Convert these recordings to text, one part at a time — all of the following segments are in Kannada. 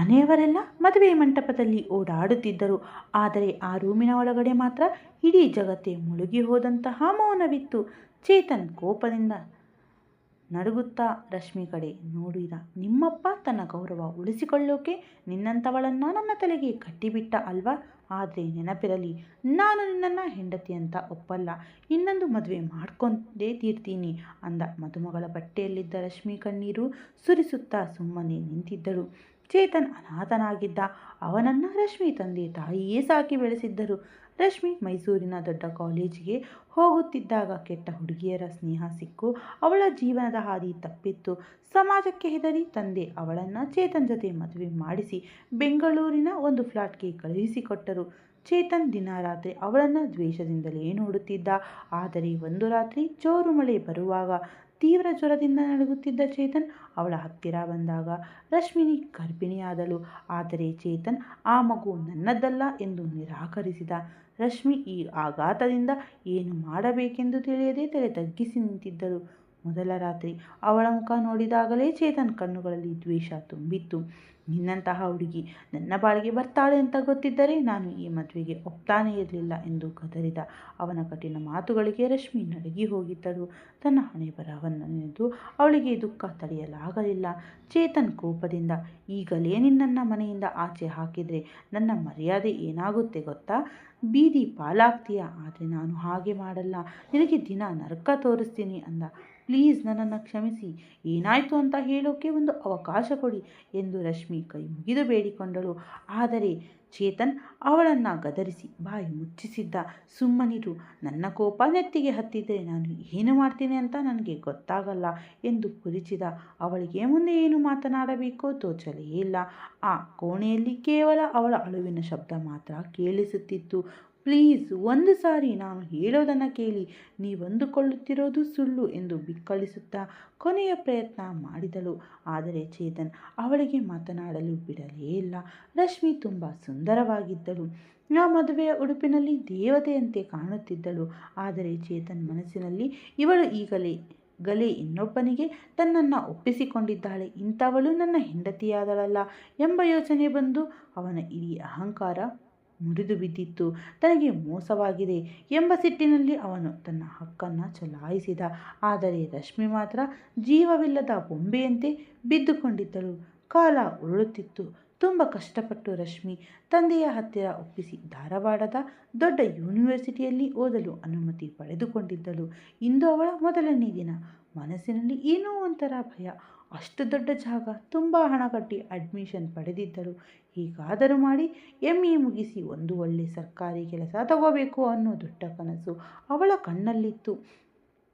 ಮನೆಯವರೆಲ್ಲ ಮದುವೆ ಮಂಟಪದಲ್ಲಿ ಓಡಾಡುತ್ತಿದ್ದರು. ಆದರೆ ಆ ರೂಮಿನ ಒಳಗಡೆ ಮಾತ್ರ ಇಡೀ ಜಗತ್ತೇ ಮುಳುಗಿ ಹೋದಂತಹ ಮೌನವಿತ್ತು. ಚೇತನ್ ಕೋಪದಿಂದ ನಡುಗುತ್ತಾ ರಶ್ಮಿ ಕಡೆ ನೋಡಿದ. ನಿಮ್ಮಪ್ಪ ತನ್ನ ಗೌರವ ಉಳಿಸಿಕೊಳ್ಳೋಕೆ ನಿನ್ನಂಥವಳನ್ನು ನನ್ನ ತಲೆಗೆ ಕಟ್ಟಿಬಿಟ್ಟ ಅಲ್ವಾ? ಆದರೆ ನೆನಪಿರಲಿ, ನಾನು ನಿನ್ನನ್ನು ಹೆಂಡತಿ ಅಂತ ಒಪ್ಪಲ್ಲ. ಇನ್ನೊಂದು ಮದುವೆ ಮಾಡ್ಕೊಂಡೇ ತೀರ್ತೀನಿ ಅಂದ. ಮದುಮಗಳ ಬಟ್ಟೆಯಲ್ಲಿದ್ದ ರಶ್ಮಿ ಕಣ್ಣೀರು ಸುರಿಸುತ್ತಾ ಸುಮ್ಮನೆ ನಿಂತಿದ್ದಳು. ಚೇತನ್ ಅನಾಥನಾಗಿದ್ದ. ಅವನನ್ನು ರಶ್ಮಿ ತಂದೆ ತಾಯಿಯೇ ಸಾಕಿ ಬೆಳೆಸಿದ್ದರು. ರಶ್ಮಿ ಮೈಸೂರಿನ ದೊಡ್ಡ ಕಾಲೇಜಿಗೆ ಹೋಗುತ್ತಿದ್ದಾಗ ಕೆಟ್ಟ ಹುಡುಗಿಯರ ಸ್ನೇಹ ಸಿಕ್ಕು ಅವಳ ಜೀವನದ ಹಾದಿ ತಪ್ಪಿತ್ತು. ಸಮಾಜಕ್ಕೆ ಹೆದರಿ ತಂದೆ ಅವಳನ್ನು ಚೇತನ್ ಜೊತೆ ಮದುವೆ ಮಾಡಿಸಿ ಬೆಂಗಳೂರಿನ ಒಂದು ಫ್ಲಾಟ್ಗೆ ಕಳುಹಿಸಿಕೊಟ್ಟರು. ಚೇತನ್ ದಿನ ರಾತ್ರಿ ಅವಳನ್ನು ದ್ವೇಷದಿಂದಲೇ ನೋಡುತ್ತಿದ್ದ. ಆದರೆ ಒಂದು ರಾತ್ರಿ ಜೋರು ಮಳೆ ಬರುವಾಗ ತೀವ್ರ ಜ್ವರದಿಂದ ನಡುಗುತ್ತಿದ್ದ ಚೇತನ್ ಅವಳ ಹತ್ತಿರ ಬಂದಾಗ ರಶ್ಮಿನಿ ಗರ್ಭಿಣಿಯಾದಳು. ಆದರೆ ಚೇತನ್ ಆ ಮಗು ನನ್ನದಲ್ಲ ಎಂದು ನಿರಾಕರಿಸಿದ. ರಶ್ಮಿ ಈ ಆಘಾತದಿಂದ ಏನು ಮಾಡಬೇಕೆಂದು ತಿಳಿಯದೆ ತಲೆ ತಗ್ಗಿಸಿ ನಿಂತಿದ್ದಳು. ಮೊದಲ ರಾತ್ರಿ ಅವಳ ಮುಖ ನೋಡಿದಾಗಲೇ ಚೇತನ್ ಕಣ್ಣುಗಳಲ್ಲಿ ದ್ವೇಷ ತುಂಬಿತ್ತು. ನಿನ್ನಂತಹ ಹುಡುಗಿ ನನ್ನ ಬಾಳಿಗೆ ಬರ್ತಾಳೆ ಅಂತ ಗೊತ್ತಿದ್ದರೆ ನಾನು ಈ ಮದುವೆಗೆ ಒಪ್ತಾನೇ ಇರಲಿಲ್ಲ ಎಂದು ಗದರಿದ. ಅವನ ಕಠಿಣ ಮಾತುಗಳಿಗೆ ರಶ್ಮಿ ನಡುಗಿ ಹೋಗಿದ್ದಳು. ತನ್ನ ಹಣೆ ಬರಹವನ್ನು ನೆನೆದು ಅವಳಿಗೆ ದುಃಖ ತಡೆಯಲಾಗಲಿಲ್ಲ. ಚೇತನ್ ಕೋಪದಿಂದ, ಈಗಲೇ ನಿನ್ನನ್ನು ಮನೆಯಿಂದ ಆಚೆ ಹಾಕಿದರೆ ನನ್ನ ಮರ್ಯಾದೆ ಏನಾಗುತ್ತೆ ಗೊತ್ತಾ? ಬೀದಿ ಪಾಲಾಗ್ತೀಯ. ಆದರೆ ನಾನು ಹಾಗೆ ಮಾಡಲ್ಲ. ನಿನಗೆ ದಿನ ನರಕ ತೋರಿಸ್ತೀನಿ ಅಂದ. ಪ್ಲೀಸ್ ನನ್ನನ್ನು ಕ್ಷಮಿಸಿ. ಏನಾಯಿತು ಅಂತ ಹೇಳೋಕೆ ಒಂದು ಅವಕಾಶ ಕೊಡಿ ಎಂದು ರಶ್ಮಿ ಕೈ ಮುಗಿದು ಬೇಡಿಕೊಂಡಳು. ಆದರೆ ಚೇತನ್ ಅವಳನ್ನು ಗದರಿಸಿ ಬಾಯಿ ಮುಚ್ಚಿಸಿದ್ದ. ಸುಮ್ಮನಿರು, ನನ್ನ ಕೋಪ ನೆತ್ತಿಗೆ ಹತ್ತಿದ್ದರೆ ನಾನು ಏನು ಮಾಡ್ತೀನಿ ಅಂತ ನನಗೆ ಗೊತ್ತಾಗಲ್ಲ ಎಂದು ಕುರಿಚಿದ. ಅವಳಿಗೆ ಮುಂದೆ ಏನು ಮಾತನಾಡಬೇಕೋ ತೋಚಲೇ ಇಲ್ಲ. ಆ ಕೋಣೆಯಲ್ಲಿ ಕೇವಲ ಅವಳ ಅಳುವಿನ ಶಬ್ದ ಮಾತ್ರ ಕೇಳಿಸುತ್ತಿತ್ತು. ಪ್ಲೀಸ್, ಒಂದು ಸಾರಿ ನಾನು ಹೇಳೋದನ್ನು ಕೇಳಿ. ನೀವಂದುಕೊಳ್ಳುತ್ತಿರೋದು ಸುಳ್ಳು ಎಂದು ಬಿಕ್ಕಳಿಸುತ್ತಾ ಕೊನೆಯ ಪ್ರಯತ್ನ ಮಾಡಿದಳು. ಆದರೆ ಚೇತನ್ ಅವಳಿಗೆ ಮಾತನಾಡಲು ಬಿಡಲೇ ಇಲ್ಲ. ರಶ್ಮಿ ತುಂಬ ಸುಂದರವಾಗಿದ್ದಳು. ಆ ಮದುವೆಯ ಉಡುಪಿನಲ್ಲಿ ದೇವತೆಯಂತೆ ಕಾಣುತ್ತಿದ್ದಳು. ಆದರೆ ಚೇತನ್ ಮನಸ್ಸಿನಲ್ಲಿ ಇವಳು ಗಲೆ ಇನ್ನೊಬ್ಬನಿಗೆ ತನ್ನನ್ನು ಒಪ್ಪಿಸಿಕೊಂಡಿದ್ದಾಳೆ. ಇಂಥವಳು ನನ್ನ ಹೆಂಡತಿಯಾದಳಲ್ಲ ಎಂಬ ಯೋಚನೆ ಬಂದು ಅವನ ಇಡೀ ಅಹಂಕಾರ ಮುರಿದು ಬಿದ್ದಿತ್ತು. ತನಗೆ ಮೋಸವಾಗಿದೆ ಎಂಬ ಸಿಟ್ಟಿನಲ್ಲಿ ಅವನು ತನ್ನ ಹಕ್ಕನ್ನು ಚಲಾಯಿಸಿದ. ಆದರೆ ರಶ್ಮಿ ಮಾತ್ರ ಜೀವವಿಲ್ಲದ ಬೊಂಬೆಯಂತೆ ಬಿದ್ದುಕೊಂಡಿದ್ದಳು. ಕಾಲ ಉರುಳುತ್ತಿತ್ತು. ತುಂಬ ಕಷ್ಟಪಟ್ಟು ರಶ್ಮಿ ತಂದೆಯ ಹತ್ತಿರ ಒಪ್ಪಿಸಿ ಧಾರವಾಡದ ದೊಡ್ಡ ಯೂನಿವರ್ಸಿಟಿಯಲ್ಲಿ ಓದಲು ಅನುಮತಿ ಪಡೆದುಕೊಂಡಿದ್ದಳು. ಇಂದು ಅವಳ ಮೊದಲನೇ ದಿನ. ಮನಸ್ಸಿನಲ್ಲಿ ಏನೋ ಒಂಥರ ಭಯ. ಅಷ್ಟು ದೊಡ್ಡ ಜಾಗ, ತುಂಬ ಹಣ ಕಟ್ಟಿ ಅಡ್ಮಿಷನ್ ಪಡೆದಿದ್ದಳು. ಹೀಗಾದರೂ ಮಾಡಿ MA ಮುಗಿಸಿ ಒಂದು ಒಳ್ಳೆ ಸರ್ಕಾರಿ ಕೆಲಸ ತಗೋಬೇಕು ಅನ್ನೋ ದೊಡ್ಡ ಕನಸು ಅವಳ ಕಣ್ಣಲ್ಲಿತ್ತು.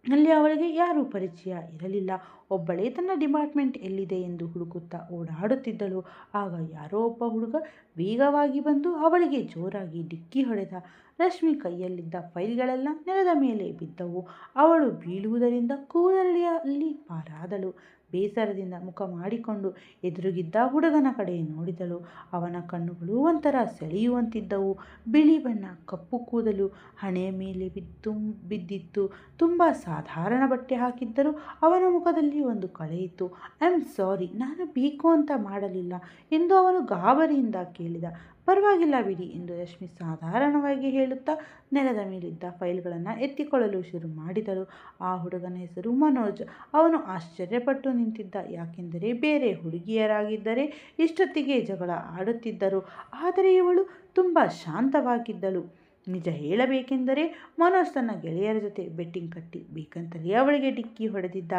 ಅಲ್ಲಿ ಅವಳಿಗೆ ಯಾರೂ ಪರಿಚಯ ಇರಲಿಲ್ಲ. ಒಬ್ಬಳೇ ತನ್ನ ಡಿಪಾರ್ಟ್ಮೆಂಟ್ ಎಲ್ಲಿದೆ ಎಂದು ಹುಡುಕುತ್ತಾ ಓಡಾಡುತ್ತಿದ್ದಳು. ಆಗ ಯಾರೋ ಒಬ್ಬ ಹುಡುಗ ವೇಗವಾಗಿ ಬಂದು ಅವಳಿಗೆ ಜೋರಾಗಿ ಡಿಕ್ಕಿ ಹೊಡೆದ. ರಶ್ಮಿ ಕೈಯಲ್ಲಿದ್ದ ಫೈಲ್ಗಳೆಲ್ಲ ನೆಲದ ಮೇಲೆ ಬಿದ್ದವು. ಅವಳು ಬೀಳುವುದರಿಂದ ಕೂದಲಿಯಲ್ಲಿ ಪಾರಾದಳು. ಬೇಸರದಿಂದ ಮುಖ ಮಾಡಿಕೊಂಡು ಎದುರುಗಿದ್ದ ಹುಡುಗನ ಕಡೆ ನೋಡಿದಳು. ಅವನ ಕಣ್ಣುಗಳು ಒಂಥರ ಸೆಳೆಯುವಂತಿದ್ದವು. ಬಿಳಿ ಬಣ್ಣ, ಕಪ್ಪು ಕೂದಲು, ಹಣೆಯ ಮೇಲೆ ಬಿದ್ದಿತ್ತು. ತುಂಬ ಸಾಧಾರಣ ಬಟ್ಟೆ ಹಾಕಿದ್ದರೂ ಅವನ ಮುಖದಲ್ಲಿ ಒಂದು ಕಳೆಯಿತ್ತು. ಐ ಆಮ್ ಸಾರಿ, ನಾನು ಬೇಕು ಅಂತ ಮಾಡಲಿಲ್ಲ ಎಂದು ಅವನು ಗಾಬರಿಯಿಂದ ಕೇಳಿದ. ಪರವಾಗಿಲ್ಲ ಬಿಡಿ ಎಂದು ರಶ್ಮಿ ಸಾಧಾರಣವಾಗಿ ಹೇಳುತ್ತಾ ನೆಲದ ಮೇಲಿದ್ದ ಫೈಲ್ಗಳನ್ನು ಎತ್ತಿಕೊಳ್ಳಲು ಶುರು ಮಾಡಿದಳು. ಆ ಹುಡುಗನ ಹೆಸರು ಮನೋಜ್. ಅವನು ಆಶ್ಚರ್ಯಪಟ್ಟು ನಿಂತಿದ್ದ. ಯಾಕೆಂದರೆ ಬೇರೆ ಹುಡುಗಿಯರಾಗಿದ್ದರೆ ಇಷ್ಟೊತ್ತಿಗೆ ಜಗಳ ಆಡುತ್ತಿದ್ದರು. ಆದರೆ ಇವಳು ತುಂಬ ಶಾಂತವಾಗಿದ್ದಳು. ನಿಜ ಹೇಳಬೇಕೆಂದರೆ ಮನೋಜ್ ತನ್ನ ಗೆಳೆಯರ ಜೊತೆ ಬೆಟ್ಟಿಂಗ್ ಕಟ್ಟಿ ಬೇಕಂತಲೇ ಅವಳಿಗೆ ಡಿಕ್ಕಿ ಹೊಡೆದಿದ್ದ.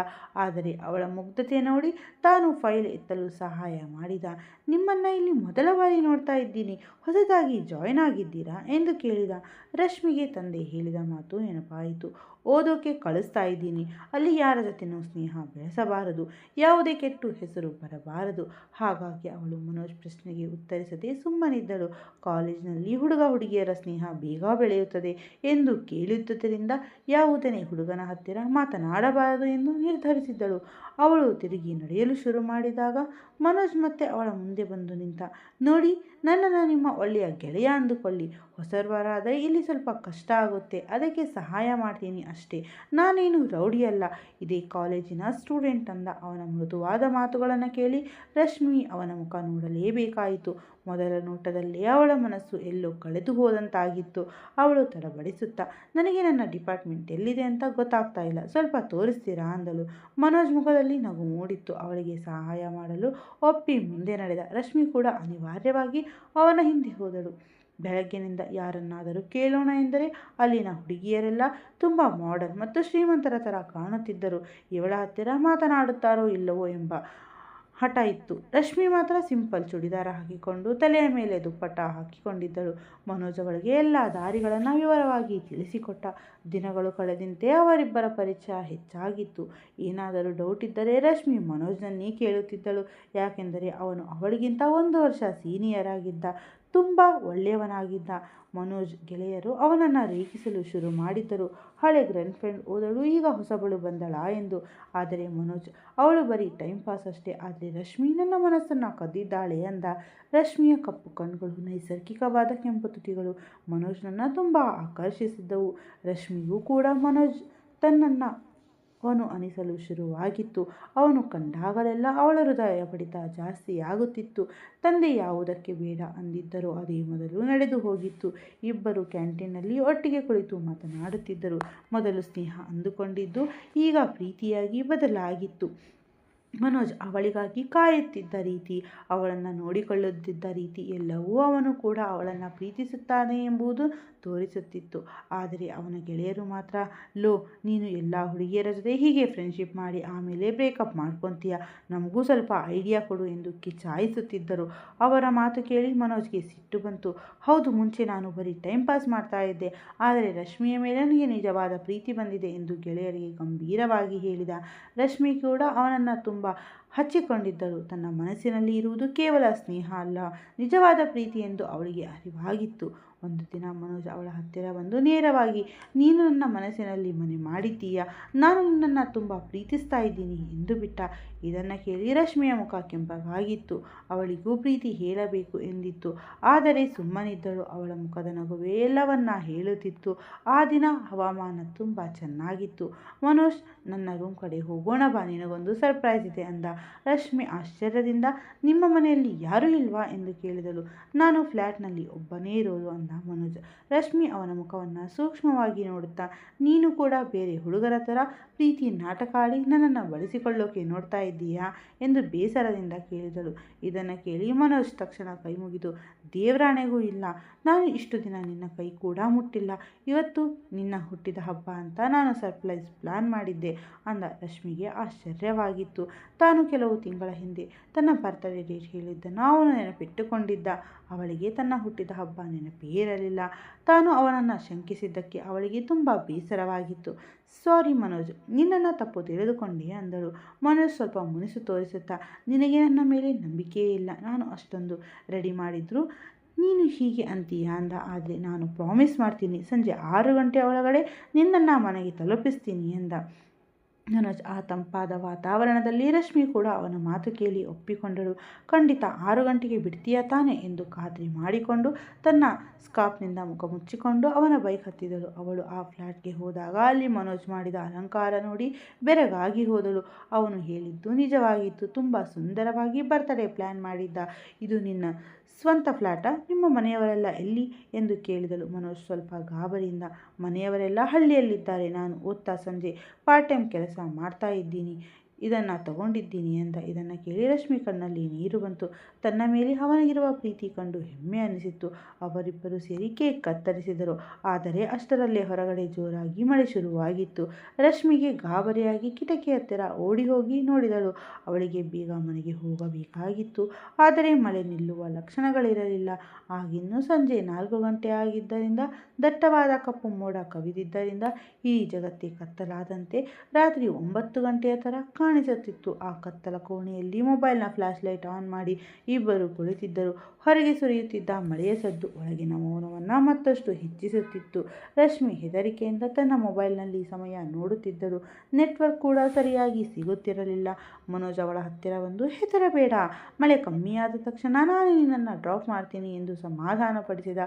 ಆದರೆ ಅವಳ ಮುಗ್ಧತೆ ನೋಡಿ ತಾನು ಫೈಲ್ ಎತ್ತಲು ಸಹಾಯ ಮಾಡಿದ. ನಿಮ್ಮನ್ನು ಇಲ್ಲಿ ಮೊದಲ ಬಾರಿ ನೋಡ್ತಾ ಇದ್ದೀನಿ, ಹೊಸದಾಗಿ ಜಾಯ್ನ್ ಆಗಿದ್ದೀರಾ ಎಂದು ಕೇಳಿದ. ರಶ್ಮಿಗೆ ತಂದೆ ಹೇಳಿದ ಮಾತು ನೆನಪಾಯಿತು. ಓದೋಕೆ ಕಳಿಸ್ತಾ ಇದ್ದೀನಿ. ಅಲ್ಲಿ ಯಾರ ಜೊತೆನೂ ಸ್ನೇಹ ಬೆಳೆಸಬಾರದು, ಯಾವುದೇ ಕೆಟ್ಟ ಹೆಸರು ಬರಬಾರದು. ಹಾಗಾಗಿ ಅವಳು ಮನೋಜ್ ಪ್ರಶ್ನೆಗೆ ಉತ್ತರಿಸದೆ ಸುಮ್ಮನಿದ್ದಳು. ಕಾಲೇಜಿನಲ್ಲಿ ಹುಡುಗ ಹುಡುಗಿಯರ ಸ್ನೇಹ ಬೇಗ ಬೆಳೆಯುತ್ತದೆ ಎಂದು ಕೇಳಿದ್ದುದರಿಂದ ಯಾವುದನೇ ಹುಡುಗನ ಹತ್ತಿರ ಮಾತನಾಡಬಾರದು ಎಂದು ನಿರ್ಧರಿಸಿದ್ದಳು. ಅವಳು ತಿರುಗಿ ನಡೆಯಲು ಶುರು ಮಾಡಿದಾಗ ಮನೋಜ್ ಮತ್ತೆ ಅವಳ ಮುಂದೆ ಬಂದು ನಿಂತ. ನೋಡಿ, ನನ್ನನ್ನು ನಿಮ್ಮ ಒಳ್ಳೆಯ ಗೆಳೆಯ ಅಂದುಕೊಳ್ಳಿ. ಹೊಸಬರಾದರೆ ಇಲ್ಲಿ ಸ್ವಲ್ಪ ಕಷ್ಟ ಆಗುತ್ತೆ, ಅದಕ್ಕೆ ಸಹಾಯ ಮಾಡ್ತೀನಿ ಅಷ್ಟೇ, ನಾನೇನು ರೌಡಿ ಅಲ್ಲ, ಇದೇ ಕಾಲೇಜಿನ ಸ್ಟೂಡೆಂಟ್ ಅಂದ. ಅವನ ಮೃದುವಾದ ಮಾತುಗಳನ್ನು ಕೇಳಿ ರಶ್ಮಿ ಅವನ ಮುಖ ನೋಡಲೇಬೇಕಾಯಿತು. ಮೊದಲ ನೋಟದಲ್ಲೇ ಅವಳ ಮನಸ್ಸು ಎಲ್ಲೋ ಕಳೆದು ಹೋದಂತಾಗಿತ್ತು. ಅವಳು ತಡಬಡಿಸುತ್ತಾ, ನನಗೆ ನನ್ನ ಡಿಪಾರ್ಟ್ಮೆಂಟ್ ಎಲ್ಲಿದೆ ಅಂತ ಗೊತ್ತಾಗ್ತಾ ಇಲ್ಲ, ಸ್ವಲ್ಪ ತೋರಿಸ್ತೀರಾ ಅಂದಳು. ಮನೋಜ್ ಮುಖದಲ್ಲಿ ನಗು ಮೂಡಿತ್ತು. ಅವಳಿಗೆ ಸಹಾಯ ಮಾಡಲು ಒಪ್ಪಿ ಮುಂದೆ ನಡೆದ. ರಶ್ಮಿ ಕೂಡ ಅನಿವಾರ್ಯವಾಗಿ ಅವನ ಹಿಂದೆ ಹೋದಳು. ಬೆಳಗ್ಗಿನಿಂದ ಯಾರನ್ನಾದರೂ ಕೇಳೋಣ ಎಂದರೆ ಅಲ್ಲಿನ ಹುಡುಗಿಯರೆಲ್ಲ ತುಂಬ ಮಾಡರ್ನ್ ಮತ್ತು ಶ್ರೀಮಂತರ ಥರ ಕಾಣುತ್ತಿದ್ದರು. ಇವಳ ಹತ್ತಿರ ಮಾತನಾಡುತ್ತಾರೋ ಇಲ್ಲವೋ ಎಂಬ ಹಠ ಇತ್ತು. ರಶ್ಮಿ ಮಾತ್ರ ಸಿಂಪಲ್ ಚೂಡಿದಾರ ಹಾಕಿಕೊಂಡು ತಲೆಯ ಮೇಲೆ ದುಪ್ಪಟ್ಟ ಹಾಕಿಕೊಂಡಿದ್ದಳು. ಮನೋಜ್ ಅವಳಿಗೆ ಎಲ್ಲ ದಾರಿಗಳನ್ನು ವಿವರವಾಗಿ ತಿಳಿಸಿಕೊಟ್ಟ. ದಿನಗಳು ಕಳೆದಂತೆ ಅವರಿಬ್ಬರ ಪರಿಚಯ ಹೆಚ್ಚಾಗಿತ್ತು. ಏನಾದರೂ ಡೌಟ್ ಇದ್ದರೆ ರಶ್ಮಿ ಮನೋಜ್ನನ್ನೇ ಕೇಳುತ್ತಿದ್ದಳು. ಯಾಕೆಂದರೆ ಅವನು ಅವಳಿಗಿಂತ 1 ವರ್ಷ ಸೀನಿಯರ್ ಆಗಿದ್ದ, ತುಂಬ ಒಳ್ಳೆಯವನಾಗಿದ್ದ. ಮನೋಜ್ ಗೆಳೆಯರು ಅವನನ್ನು ರೇಗಿಸಲು ಶುರು ಮಾಡಿದ್ದರು. ಹಳೆ ಗರ್ಲ್ ಫ್ರೆಂಡ್ ಹೋದಳು, ಈಗ ಹೊಸಬಳು ಬಂದಳಾ ಎಂದು. ಆದರೆ ಮನೋಜ್, ಅವಳು ಬರೀ ಟೈಮ್ ಪಾಸ್ ಅಷ್ಟೇ, ಆದರೆ ರಶ್ಮಿ ನನ್ನ ಮನಸ್ಸನ್ನು ಕದ್ದಿದ್ದಾಳೆ ಅಂದ. ರಶ್ಮಿಯ ಕಪ್ಪು ಕಣ್ಣುಗಳು, ನೈಸರ್ಗಿಕವಾದ ಕೆಂಪು ತುಟಿಗಳು ಮನೋಜ್ನನ್ನು ತುಂಬ ಆಕರ್ಷಿಸಿದ್ದವು. ರಶ್ಮಿಗೂ ಕೂಡ ಮನೋಜ್ ತನ್ನನ್ನು ಅವನು ಅನಿಸಲು ಶುರುವಾಗಿತ್ತು. ಅವನು ಕಂಡಾಗಲೆಲ್ಲ ಅವಳ ಹೃದಯ ಬಡಿತ ಜಾಸ್ತಿಯಾಗುತ್ತಿತ್ತು. ತಂದೆ ಯಾವುದಕ್ಕೆ ಬೇಡ ಅಂದಿದ್ದರೋ ಅದೇ ಮೊದಲು ನಡೆದು ಹೋಗಿತ್ತು. ಇಬ್ಬರು ಕ್ಯಾಂಟೀನ್ನಲ್ಲಿ ಒಟ್ಟಿಗೆ ಕುಳಿತು ಮಾತನಾಡುತ್ತಿದ್ದರು. ಮೊದಲು ಸ್ನೇಹ ಅಂದುಕೊಂಡಿದ್ದು ಈಗ ಪ್ರೀತಿಯಾಗಿ ಬದಲಾಗಿತ್ತು. ಮನೋಜ್ ಅವಳಿಗಾಗಿ ಕಾಯುತ್ತಿದ್ದ ರೀತಿ, ಅವಳನ್ನು ನೋಡಿಕೊಳ್ಳುತ್ತಿದ್ದ ರೀತಿ ಎಲ್ಲವೂ ಅವನು ಕೂಡ ಅವಳನ್ನು ಪ್ರೀತಿಸುತ್ತಾನೆ ಎಂಬುದು ತೋರಿಸುತ್ತಿತ್ತು. ಆದರೆ ಅವನ ಗೆಳೆಯರು ಮಾತ್ರ, ಲೋ, ನೀನು ಎಲ್ಲ ಹುಡುಗಿಯರ ಜೊತೆ ಹೀಗೆ ಫ್ರೆಂಡ್ಶಿಪ್ ಮಾಡಿ ಆಮೇಲೆ ಬ್ರೇಕಪ್ ಮಾಡ್ಕೊತೀಯ, ನಮಗೂ ಸ್ವಲ್ಪ ಐಡಿಯಾ ಕೊಡು ಎಂದು ಕಿಚಾಯಿಸುತ್ತಿದ್ದರು. ಅವರ ಮಾತು ಕೇಳಿ ಮನೋಜ್ಗೆ ಸಿಟ್ಟು ಬಂತು. ಹೌದು, ಮುಂಚೆ ನಾನು ಬರೀ ಟೈಮ್ ಪಾಸ್ ಮಾಡ್ತಾ ಇದ್ದೆ, ಆದರೆ ರಶ್ಮಿಯ ಮೇಲೆ ನನಗೆ ನಿಜವಾದ ಪ್ರೀತಿ ಬಂದಿದೆ ಎಂದು ಗೆಳೆಯರಿಗೆ ಗಂಭೀರವಾಗಿ ಹೇಳಿದ. ರಶ್ಮಿ ಕೂಡ ಅವನನ್ನು ತುಂಬ ಹಚ್ಚಿಕೊಂಡಿದ್ದಳು. ತನ್ನ ಮನಸ್ಸಿನಲ್ಲಿ ಇರುವುದು ಕೇವಲ ಸ್ನೇಹ ಅಲ್ಲ, ನಿಜವಾದ ಪ್ರೀತಿ ಎಂದು ಅವಳಿಗೆ ಅರಿವಾಗಿತ್ತು. ಒಂದು ದಿನ ಮನೋಜ್ ಅವಳ ಹತ್ತಿರ ಬಂದು ನೇರವಾಗಿ, ನೀನು ನನ್ನ ಮನಸ್ಸಿನಲ್ಲಿ ಮನೆ ಮಾಡಿದ್ದೀಯಾ, ನಾನು ನಿನ್ನನ್ನು ತುಂಬ ಪ್ರೀತಿಸ್ತಾ ಇದ್ದೀನಿ ಎಂದು ಬಿಟ್ಟ. ಇದನ್ನು ಕೇಳಿ ರಶ್ಮಿಯ ಮುಖ ಕೆಂಪಗಾಗಿತ್ತು. ಅವಳಿಗೂ ಪ್ರೀತಿ ಹೇಳಬೇಕು ಎಂದಿತ್ತು, ಆದರೆ ಸುಮ್ಮನಿದ್ದಳು. ಅವಳ ಮುಖದ ನಗುವೆ ಎಲ್ಲವನ್ನ ಹೇಳುತ್ತಿತ್ತು. ಆ ದಿನ ಹವಾಮಾನ ತುಂಬ ಚೆನ್ನಾಗಿತ್ತು. ಮನೋಜ್, ನನ್ನ ರೂಮ್ ಕಡೆ ಹೋಗೋಣ ಬಾ, ನಿನಗೊಂದು ಸರ್ಪ್ರೈಸ್ ಇದೆ ಅಂದ. ರಶ್ಮಿ ಆಶ್ಚರ್ಯದಿಂದ, ನಿಮ್ಮ ಮನೆಯಲ್ಲಿ ಯಾರೂ ಇಲ್ವಾ ಎಂದು ಕೇಳಿದಳು. ನಾನು ಫ್ಲ್ಯಾಟ್ನಲ್ಲಿ ಒಬ್ಬನೇ ಇರೋದು ಅಂದ ಮನೋಜ್. ರಶ್ಮಿ ಅವನ ಮುಖವನ್ನು ಸೂಕ್ಷ್ಮವಾಗಿ ನೋಡುತ್ತಾ, ನೀನು ಕೂಡ ಬೇರೆ ಹುಡುಗರ ಥರ ಪ್ರೀತಿ ನಾಟಕ ಆಡಿ ನನ್ನನ್ನು ಬಳಸಿಕೊಳ್ಳೋಕೆ ನೋಡ್ತಾ ಇದ್ದೀಯಾ ಎಂದು ಬೇಸರದಿಂದ ಕೇಳಿದಳು. ಇದನ್ನು ಕೇಳಿ ಮನೋಜ್ ತಕ್ಷಣ ಕೈ ಮುಗಿದು, ದೇವರಾಣೆಗೂ ಇಲ್ಲ, ನಾನು ಇಷ್ಟು ದಿನ ನಿನ್ನ ಕೈ ಕೂಡ ಮುಟ್ಟಿಲ್ಲ, ಇವತ್ತು ನಿನ್ನ ಹುಟ್ಟಿದ ಹಬ್ಬ ಅಂತ ನಾನು ಸರ್ಪ್ರೈಸ್ ಪ್ಲಾನ್ ಮಾಡಿದ್ದೆ ಅಂದ. ರಶ್ಮಿಗೆ ಆಶ್ಚರ್ಯವಾಗಿತ್ತು. ತಾನು ಕೆಲವು ತಿಂಗಳ ಹಿಂದೆ ತನ್ನ ಬರ್ತ್ಡೇ ಡೇಟ್ ಹೇಳಿದ್ದನ್ನು ಅವನು ನೆನಪಿಟ್ಟುಕೊಂಡಿದ್ದ. ಅವಳಿಗೆ ತನ್ನ ಹುಟ್ಟಿದ ಹಬ್ಬ ನೆನಪೇ ಇರಲಿಲ್ಲ. ತಾನು ಅವನನ್ನು ಶಂಕಿಸಿದ್ದಕ್ಕೆ ಅವಳಿಗೆ ತುಂಬ ಬೇಸರವಾಗಿತ್ತು. ಸಾರಿ ಮನೋಜ್, ನಿನ್ನನ್ನು ತಪ್ಪು ತಿಳಿದುಕೊಂಡೆ ಅಂದಳು. ಮನೋಜ್ ಸ್ವಲ್ಪ ಮುನಿಸು ತೋರಿಸುತ್ತಾ, ನಿನಗೆ ನನ್ನ ಮೇಲೆ ನಂಬಿಕೆಯೇ ಇಲ್ಲ, ನಾನು ಅಷ್ಟೊಂದು ರೆಡಿ ಮಾಡಿದ್ರು ನೀನು ಹೀಗೆ ಅಂತೀಯ ಅಂದ. ಆದರೆ ನಾನು ಪ್ರಾಮಿಸ್ ಮಾಡ್ತೀನಿ, ಸಂಜೆ 6 ಗಂಟೆ ಒಳಗಡೆ ನಿನ್ನನ್ನು ಮನೆಗೆ ತಲುಪಿಸ್ತೀನಿ ಎಂದ. ಮನೋಜ್ ಆ ತಂಪಾದ ವಾತಾವರಣದಲ್ಲಿ ರಶ್ಮಿ ಕೂಡ ಅವನ ಮಾತು ಕೇಳಿ ಒಪ್ಪಿಕೊಂಡಳು. ಖಂಡಿತ 6 ಗಂಟೆಗೆ ಬಿಡ್ತೀಯ ತಾನೆ ಎಂದು ಖಾತ್ರಿ ಮಾಡಿಕೊಂಡು ತನ್ನ ಸ್ಕಾರ್ಫ್ನಿಂದ ಮುಖ ಮುಚ್ಚಿಕೊಂಡು ಅವನ ಬೈಕ್ ಹತ್ತಿದಳು. ಅವಳು ಆ ಫ್ಲ್ಯಾಟ್ಗೆ ಹೋದಾಗ ಅಲ್ಲಿ ಮನೋಜ್ ಮಾಡಿದ ಅಲಂಕಾರ ನೋಡಿ ಬೆರಗಾಗಿ ಹೋದಳು. ಅವನು ಹೇಳಿದ್ದು ನಿಜವಾಗಿತ್ತು. ತುಂಬ ಸುಂದರವಾಗಿ ಬರ್ತ್ಡೇ ಪ್ಲ್ಯಾನ್ ಮಾಡಿದ್ದ. ಇದು ನಿನ್ನ ಸ್ವಂತ ಫ್ಲ್ಯಾಟಾ, ನಿಮ್ಮ ಮನೆಯವರೆಲ್ಲ ಎಲ್ಲಿ ಎಂದು ಕೇಳಿದಳು. ಮನೋಜ್ ಸ್ವಲ್ಪ ಗಾಬರಿಯಿಂದ, ಮನೆಯವರೆಲ್ಲ ಹಳ್ಳಿಯಲ್ಲಿದ್ದಾರೆ, ನಾನು ಓದ್ತಾ ಸಂಜೆ ಪಾರ್ಟ್ ಟೈಮ್ ಕೆಲಸ ಮಾಡ್ತಾ ಇದ್ದೀನಿ, ಇದನ್ನು ತಗೊಂಡಿದ್ದೀನಿ ಎಂದ. ಇದನ್ನು ಕೇಳಿ ರಶ್ಮಿ ಕಣ್ಣಲ್ಲಿ ನೀರು ಬಂತು. ತನ್ನ ಮೇಲೆ ಅವನಿಗಿರುವ ಪ್ರೀತಿ ಕಂಡು ಹೆಮ್ಮೆ ಅನಿಸಿತು. ಅವರಿಬ್ಬರು ಸೇರಿ ಕೇಕ್ ಕತ್ತರಿಸಿದರು. ಆದರೆ ಅಷ್ಟರಲ್ಲೇ ಹೊರಗಡೆ ಜೋರಾಗಿ ಮಳೆ ಶುರುವಾಗಿತ್ತು. ರಶ್ಮಿಗೆ ಗಾಬರಿಯಾಗಿ ಕಿಟಕಿ ಹತ್ತಿರ ಓಡಿ ಹೋಗಿ ನೋಡಿದಳು. ಅವಳಿಗೆ ಬೇಗ ಮನೆಗೆ ಹೋಗಬೇಕಾಗಿತ್ತು. ಆದರೆ ಮಳೆ ನಿಲ್ಲುವ ಲಕ್ಷಣಗಳಿರಲಿಲ್ಲ. ಆಗಿನ್ನೂ ಸಂಜೆ 4 ಗಂಟೆ ಆಗಿದ್ದರಿಂದ ದಟ್ಟವಾದ ಕಪ್ಪು ಮೋಡ ಕವಿದಿದ್ದರಿಂದ ಇಡೀ ಜಗತ್ತೇ ಕತ್ತಲಾದಂತೆ ರಾತ್ರಿ 9 ಗಂಟೆಯ ಥರ ಕಾಣಿಸುತ್ತಿತ್ತು. ಆ ಕತ್ತಲ ಕೋಣೆಯಲ್ಲಿ ಮೊಬೈಲ್ನ ಫ್ಲಾಶ್ ಲೈಟ್ ಆನ್ ಮಾಡಿ ಇಬ್ಬರು ಕುಳಿತಿದ್ದರು. ಹೊರಗೆ ಸುರಿಯುತ್ತಿದ್ದ ಮಳೆಯ ಸದ್ದು ಒಳಗಿನ ಮೌನವನ್ನು ಮತ್ತಷ್ಟು ಹೆಚ್ಚಿಸುತ್ತಿತ್ತು. ರಶ್ಮಿ ಹೆದರಿಕೆಯಿಂದ ತನ್ನ ಮೊಬೈಲ್ನಲ್ಲಿ ಸಮಯ ನೋಡುತ್ತಿದ್ದರು. ನೆಟ್ವರ್ಕ್ ಕೂಡ ಸರಿಯಾಗಿ ಸಿಗುತ್ತಿರಲಿಲ್ಲ. ಮನೋಜ್ ಅವಳ ಹತ್ತಿರ ಬಂದು, ಹೆದರಬೇಡ, ಮಳೆ ಕಮ್ಮಿಯಾದ ತಕ್ಷಣ ನಾನು ನಿನ್ನನ್ನು ಡ್ರಾಪ್ ಮಾಡ್ತೀನಿ ಎಂದು ಸಮಾಧಾನಪಡಿಸಿದ.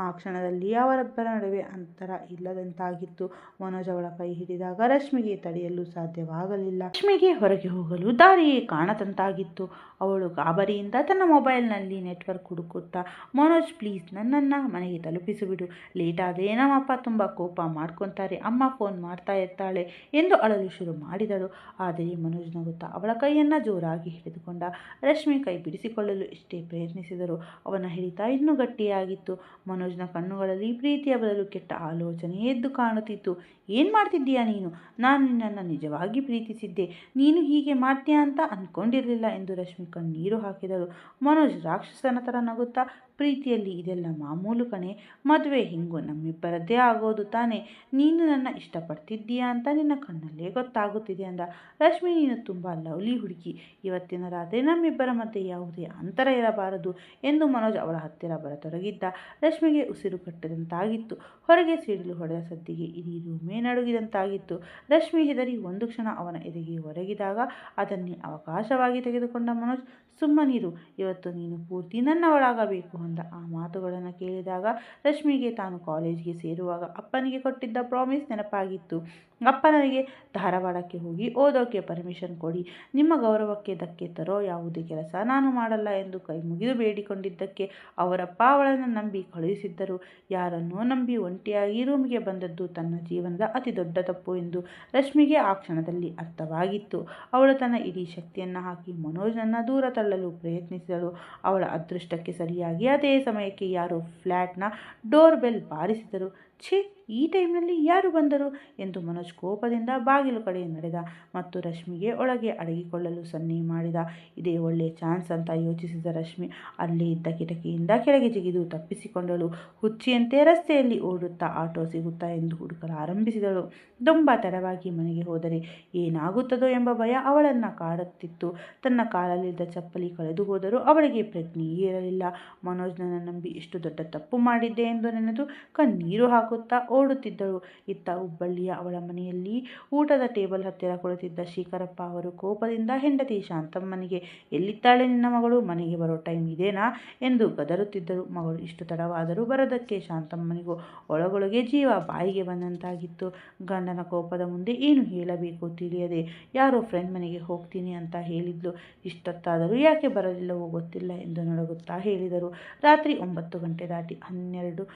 ಆ ಕ್ಷಣದಲ್ಲಿ ಅವರಿಬ್ಬರ ನಡುವೆ ಅಂತರ ಇಲ್ಲದಂತಾಗಿತ್ತು. ಮನೋಜ್ ಅವಳ ಕೈ ಹಿಡಿದಾಗ ರಶ್ಮಿಗೆ ತಡೆಯಲು ಸಾಧ್ಯವಾಗಲಿಲ್ಲ. ರಶ್ಮಿಗೆ ಹೊರಗೆ ಹೋಗಲು ದಾರಿಯೇ ಕಾಣದಂತಾಗಿತ್ತು. ಅವಳು ಗಾಬರಿಯಿಂದ ತನ್ನ ಮೊಬೈಲ್ನಲ್ಲಿ ನೆಟ್ವರ್ಕ್ ಹುಡುಕುತ್ತಾ, ಮನೋಜ್ ಪ್ಲೀಸ್ ನನ್ನನ್ನು ಮನೆಗೆ ತಲುಪಿಸಿಬಿಡು, ಲೇಟ್ ಆದರೆ ನಮ್ಮಪ್ಪ ತುಂಬ ಕೋಪ ಮಾಡ್ಕೊತಾರೆ, ಅಮ್ಮ ಫೋನ್ ಮಾಡ್ತಾ ಇರ್ತಾಳೆ ಎಂದು ಅಳಲು ಶುರು ಮಾಡಿದಳು. ಆದರೆ ಮನೋಜ್ ನಗುತ್ತಾ ಅವಳ ಕೈಯನ್ನು ಜೋರಾಗಿ ಹಿಡಿದುಕೊಂಡ. ರಶ್ಮಿ ಕೈ ಬಿಡಿಸಿಕೊಳ್ಳಲು ಎಷ್ಟೇ ಪ್ರಯತ್ನಿಸಿದರೂ ಅವನ ಹಿಡಿತ ಇನ್ನೂ ಗಟ್ಟಿಯಾಗಿತ್ತು. ಮನೋಜ್ನ ಕಣ್ಣುಗಳಲ್ಲಿ ಪ್ರೀತಿಯ ಬದಲು ಕೆಟ್ಟ ಆಲೋಚನೆ ಎದ್ದು ಕಾಣುತ್ತಿತ್ತು. ಏನು ಮಾಡ್ತಿದ್ದೀಯಾ ನೀನು? ನಾನು ನಿನ್ನನ್ನು ನಿಜವಾಗಿ ಪ್ರೀತಿಸಿದ್ದೆ, ನೀನು ಹೀಗೆ ಮಾಡ್ತೀಯಾ ಅಂತ ಅಂದ್ಕೊಂಡಿರಲಿಲ್ಲ ಎಂದು ರಶ್ಮಿ ಕಣ್ಣೀರು ಹಾಕಿದಳು. ಮನೋಜ್ ರಾಕ್ಷಸನ ಥರ ನಗುತ್ತಾ, ಪ್ರೀತಿಯಲ್ಲಿ ಇದೆಲ್ಲ ಮಾಮೂಲು ಕಣೆ, ಮದುವೆ ಹೆಂಗೋ ನಮ್ಮಿಬ್ಬರದ್ದೇ ಆಗೋದು ತಾನೆ, ನೀನು ನನ್ನ ಇಷ್ಟಪಡ್ತಿದ್ದೀಯಾ ಅಂತ ನಿನ್ನ ಕಣ್ಣಲ್ಲೇ ಗೊತ್ತಾಗುತ್ತಿದೆ ಅಂದ. ರಶ್ಮಿ, ನೀನು ತುಂಬ ಲವ್ಲಿ ಹುಡುಗಿ, ಇವತ್ತಿನ ರಾತ್ರಿ ನಮ್ಮಿಬ್ಬರ ಮಧ್ಯೆ ಯಾವುದೇ ಅಂತರ ಇರಬಾರದು ಎಂದು ಮನೋಜ್ ಅವಳ ಹತ್ತಿರ ಬರತೊಡಗಿದ್ದ. ರಶ್ಮಿಗೆ ಉಸಿರು ಕಟ್ಟಿದಂತಾಗಿತ್ತು. ಹೊರಗೆ ಸಿಡಿಲು ಹೊಡೆದ ಸದ್ದಿಗೆ ಇಡೀ ರೂಮೇ ನಡುಗಿದಂತಾಗಿತ್ತು. ರಶ್ಮಿ ಹೆದರಿ ಒಂದು ಕ್ಷಣ ಅವನ ಎದೆಗೆ ಒರಗಿದಾಗ ಅದನ್ನೇ ಅವಕಾಶವಾಗಿ ತೆಗೆದುಕೊಂಡ ಮನೋಜ್, ಸುಮ್ಮನಿರು, ಇವತ್ತು ನೀನು ಪೂರ್ತಿ ನನ್ನವಳಾಗಬೇಕು ಅಂದ. ಆ ಮಾತುಗಳನ್ನು ಕೇಳಿದಾಗ ರಶ್ಮಿಗೆ ತಾನು ಕಾಲೇಜಿಗೆ ಸೇರುವಾಗ ಅಪ್ಪನಿಗೆ ಕೊಟ್ಟಿದ್ದ ಪ್ರಾಮಿಸ್ ನೆನಪಾಗಿತ್ತು. ಅಪ್ಪ ನನಗೆ ಧಾರವಾಡಕ್ಕೆ ಹೋಗಿ ಓದೋಕ್ಕೆ ಪರ್ಮಿಷನ್ ಕೊಡಿ, ನಿಮ್ಮ ಗೌರವಕ್ಕೆ ಧಕ್ಕೆ ತರೋ ಯಾವುದೇ ಕೆಲಸ ನಾನು ಮಾಡಲ್ಲ ಎಂದು ಕೈ ಮುಗಿದು ಬೇಡಿಕೊಂಡಿದ್ದಕ್ಕೆ ಅವರಪ್ಪ ಅವಳನ್ನು ನಂಬಿ ಕಳುಹಿಸಿದ್ದರು. ಯಾರನ್ನೋ ನಂಬಿ ಒಂಟಿಯಾಗಿ ರೂಮಿಗೆ ಬಂದದ್ದು ತನ್ನ ಜೀವನದ ಅತಿ ದೊಡ್ಡ ತಪ್ಪು ಎಂದು ರಶ್ಮಿಗೆ ಆ ಕ್ಷಣದಲ್ಲಿ ಅರ್ಥವಾಗಿತ್ತು. ಅವಳು ತನ್ನ ಇಡೀ ಶಕ್ತಿಯನ್ನು ಹಾಕಿ ಮನೋಜ್ನನ್ನು ದೂರ ತಳ್ಳಲು ಪ್ರಯತ್ನಿಸಿದಳು. ಅವಳ ಅದೃಷ್ಟಕ್ಕೆ ಸರಿಯಾಗಿ ಅದೇ ಸಮಯಕ್ಕೆ ಯಾರೋ ಫ್ಲ್ಯಾಟ್ನ ಡೋರ್ ಬೆಲ್ ಬಾರಿಸಿದರು. ಛೇ, ಈ ಟೈಮ್ನಲ್ಲಿ ಯಾರು ಬಂದರು ಎಂದು ಮನೋಜ್ ಕೋಪದಿಂದ ಬಾಗಿಲು ಕಡೆ ನಡೆದ ಮತ್ತು ರಶ್ಮಿಗೆ ಒಳಗೆ ಅಡಗಿಕೊಳ್ಳಲು ಸನ್ನೆ ಮಾಡಿದ. ಇದೇ ಒಳ್ಳೆಯ ಚಾನ್ಸ್ ಅಂತ ಯೋಚಿಸಿದ ರಶ್ಮಿ ಅಲ್ಲೇ ಇದ್ದ ಕಿಟಕಿಯಿಂದ ಕೆಳಗೆ ಜಿಗಿದು ತಪ್ಪಿಸಿಕೊಂಡಳು. ಹುಚ್ಚಿಯಂತೆ ರಸ್ತೆಯಲ್ಲಿ ಓಡುತ್ತಾ ಆಟೋ ಸಿಗುತ್ತಾ ಎಂದು ಹುಡುಕಲಾರಂಭಿಸಿದಳು. ತುಂಬ ತಡವಾಗಿ ಮನೆಗೆ ಹೋದರೆ ಏನಾಗುತ್ತದೋ ಎಂಬ ಭಯ ಅವಳನ್ನು ಕಾಡುತ್ತಿತ್ತು. ತನ್ನ ಕಾಲಲ್ಲಿದ್ದ ಚಪ್ಪಲಿ ಕಳೆದು ಹೋದರೂ ಅವಳಿಗೆ ಪ್ರಜ್ಞೆಯೇ ಇರಲಿಲ್ಲ. ಮನೋಜ್ನನ್ನು ನಂಬಿ ಎಷ್ಟು ದೊಡ್ಡ ತಪ್ಪು ಮಾಡಿದ್ದೆ ಎಂದು ನೆನೆದು ಕಣ್ಣೀರು ಹಾಕುತ್ತಾ ಓಡುತ್ತಿದ್ದಳು. ಇತ್ತ ಹುಬ್ಬಳ್ಳಿಯ ಅವಳ ಮನೆಯಲ್ಲಿ ಊಟದ ಟೇಬಲ್ ಹತ್ತಿರ ಕುಳಿತಿದ್ದ ಶೇಖರಪ್ಪ ಅವರು ಕೋಪದಿಂದ ಹೆಂಡತಿ ಶಾಂತಮ್ಮನಿಗೆ, ಎಲ್ಲಿದ್ದಾಳೆ ನಿನ್ನ ಮಗಳು, ಮನೆಗೆ ಬರೋ ಟೈಮ್ ಇದೇನಾ ಎಂದು ಗದರುತ್ತಿದ್ದರು. ಮಗಳು ಇಷ್ಟು ತಡವಾದರೂ ಬರೋದಕ್ಕೆ ಶಾಂತಮ್ಮನಿಗೂ ಒಳಗೊಳಗೆ ಜೀವ ಬಾಯಿಗೆ ಬಂದಂತಾಗಿತ್ತು. ಗಂಡನ ಕೋಪದ ಮುಂದೆ ಏನು ಹೇಳಬೇಕು ತಿಳಿಯದೆ, ಯಾರೋ ಫ್ರೆಂಡ್ ಮನೆಗೆ ಹೋಗ್ತೀನಿ ಅಂತ ಹೇಳಿದ್ಲು, ಇಷ್ಟೊತ್ತಾದರೂ ಯಾಕೆ ಬರಲಿಲ್ಲವೋ ಗೊತ್ತಿಲ್ಲ ಎಂದು ನಡುಗುತ್ತಾ ಹೇಳಿದರು. ರಾತ್ರಿ 9 ಗಂಟೆ ದಾಟಿ 12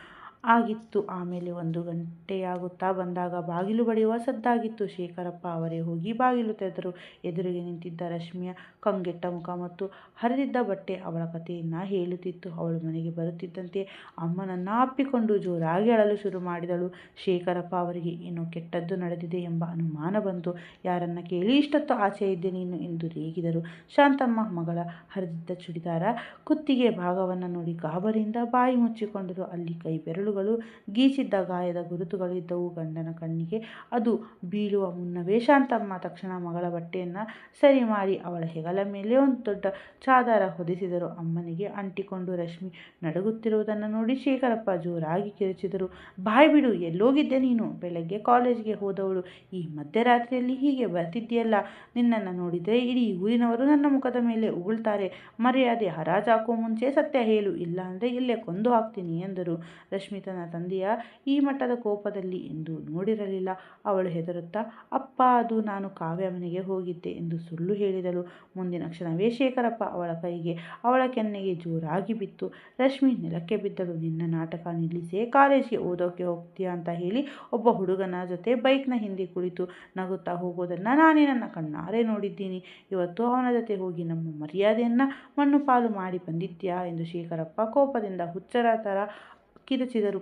ಆಗಿತ್ತು. ಆಮೇಲೆ 1 ಗಂಟೆಯಾಗುತ್ತಾ ಬಂದಾಗ ಬಾಗಿಲು ಬಡಿಯುವ ಸದ್ದಾಗಿತ್ತು. ಶೇಖರಪ್ಪ ಅವರೇ ಹೋಗಿ ಬಾಗಿಲು ತೆರೆದರು. ಎದುರಿಗೆ ನಿಂತಿದ್ದ ರಶ್ಮಿಯ ಕಂಗೆಟ್ಟ ಮುಖ ಮತ್ತು ಹರಿದಿದ್ದ ಬಟ್ಟೆ ಅವಳ ಕಥೆಯನ್ನು ಹೇಳುತ್ತಿತ್ತು. ಅವಳು ಮನೆಗೆ ಬರುತ್ತಿದ್ದಂತೆ ಅಮ್ಮನನ್ನು ಅಪ್ಪಿಕೊಂಡು ಜೋರಾಗಿ ಅಳಲು ಶುರು ಮಾಡಿದಳು. ಶೇಖರಪ್ಪ ಅವರಿಗೆ ಏನೋ ಕೆಟ್ಟದ್ದು ನಡೆದಿದೆ ಎಂಬ ಅನುಮಾನ ಬಂತು. ಯಾರನ್ನ ಕೇಳಿ ಇಷ್ಟೊತ್ತು ಆಚೆ ಇದ್ದೆ ನೀನು ಎಂದು ರೇಗಿದರು. ಶಾಂತಮ್ಮ ಮಗಳ ಹರಿದಿದ್ದ ಚೂಡಿದಾರ ಕುತ್ತಿಗೆ ಭಾಗವನ್ನು ನೋಡಿ ಗಾಬರಿಯಿಂದ ಬಾಯಿ ಮುಚ್ಚಿಕೊಂಡರು. ಅಲ್ಲಿ ಕೈ ಬೆರಳುಗಳು ಗೀಚಿದ್ದ ಗಾಯದ ಗುರುತುಗಳಿದ್ದವು. ಗಂಡನ ಕಣ್ಣಿಗೆ ಅದು ಬೀಳುವ ಮುನ್ನವೇ ಶಾಂತಮ್ಮ ತಕ್ಷಣ ಮಗಳ ಬಟ್ಟೆಯನ್ನು ಸರಿ ಮಾಡಿ ಅವಳ ಹೆಗಲ ಮೇಲೆ ಒಂದು ದೊಡ್ಡ ಚಾದರ ಹೊದಿಸಿದರು. ಅಮ್ಮನಿಗೆ ಅಂಟಿಕೊಂಡು ರಶ್ಮಿ ನಡುಗುತ್ತಿರುವುದನ್ನು ನೋಡಿ ಶೇಖರಪ್ಪ ಜೋರಾಗಿ ಕಿರುಚಿದರು. ಬಾಯ್ ಬಿಡು, ಎಲ್ಲೋಗಿದ್ದೆ ನೀನು? ಬೆಳಗ್ಗೆ ಕಾಲೇಜ್ಗೆ ಹೋದವಳು ಈ ಮಧ್ಯರಾತ್ರಿಯಲ್ಲಿ ಹೀಗೆ ಬರ್ತಿದ್ದೀಯಲ್ಲ, ನಿನ್ನನ್ನು ನೋಡಿದರೆ ಇಡೀ ಊರಿನವರು ನನ್ನ ಮುಖದ ಮೇಲೆ ಉಗುಳ್ತಾರೆ. ಮರ್ಯಾದೆ ಹರಾಜಾಕೋ ಮುಂಚೆ ಸತ್ಯ ಹೇಳು, ಇಲ್ಲ ಅಂದರೆ ಇಲ್ಲೇ ಕೊಂದು ಹಾಕ್ತೀನಿ ಎಂದರು. ರಶ್ಮಿ ತನ್ನ ತಂದೆಯ ಈ ಮಟ್ಟದ ಕೋಪದಲ್ಲಿ ಎಂದು ನೋಡಿರಲಿಲ್ಲ. ಅವಳು ಹೆದರುತ್ತಾ, ಅಪ್ಪ, ಅದು ನಾನು ಕಾವ್ಯ ಮನೆಗೆ ಹೋಗಿದ್ದೆ ಎಂದು ಸುಳ್ಳು ಹೇಳಿದಳು. ಮುಂದಿನ ಕ್ಷಣವೇ ಶೇಖರಪ್ಪ ಅವಳ ಕೈಗೆ ಅವಳ ಕೆನ್ನೆಗೆ ಜೋರಾಗಿ ಬಿತ್ತು. ರಶ್ಮಿ ನೆಲಕ್ಕೆ ಬಿದ್ದಳು. ನಿನ್ನ ನಾಟಕ ನಿಲ್ಲಿಸೇ ಕಾಲೇಜ್ಗೆ ಓದೋಕೆ ಹೋಗ್ತೀಯಾ ಅಂತ ಹೇಳಿ ಒಬ್ಬ ಹುಡುಗನ ಜೊತೆ ಬೈಕ್ನ ಹಿಂದೆ ಕುಳಿತು ನಗುತ್ತಾ ಹೋಗೋದನ್ನು ನಾನೇ ನನ್ನ ಕಣ್ಣಾರೆ ನೋಡಿದ್ದೀನಿ. ಇವತ್ತು ಅವನ ಜೊತೆ ಹೋಗಿ ನಮ್ಮ ಮರ್ಯಾದೆಯನ್ನು ಮಣ್ಣು ಪಾಲು ಮಾಡಿ ಬಂದಿದ್ಯಾ ಎಂದು ಶೇಖರಪ್ಪ ಕೋಪದಿಂದ ಹುಚ್ಚರ ಥರ ಕಿರುಚಿದರು.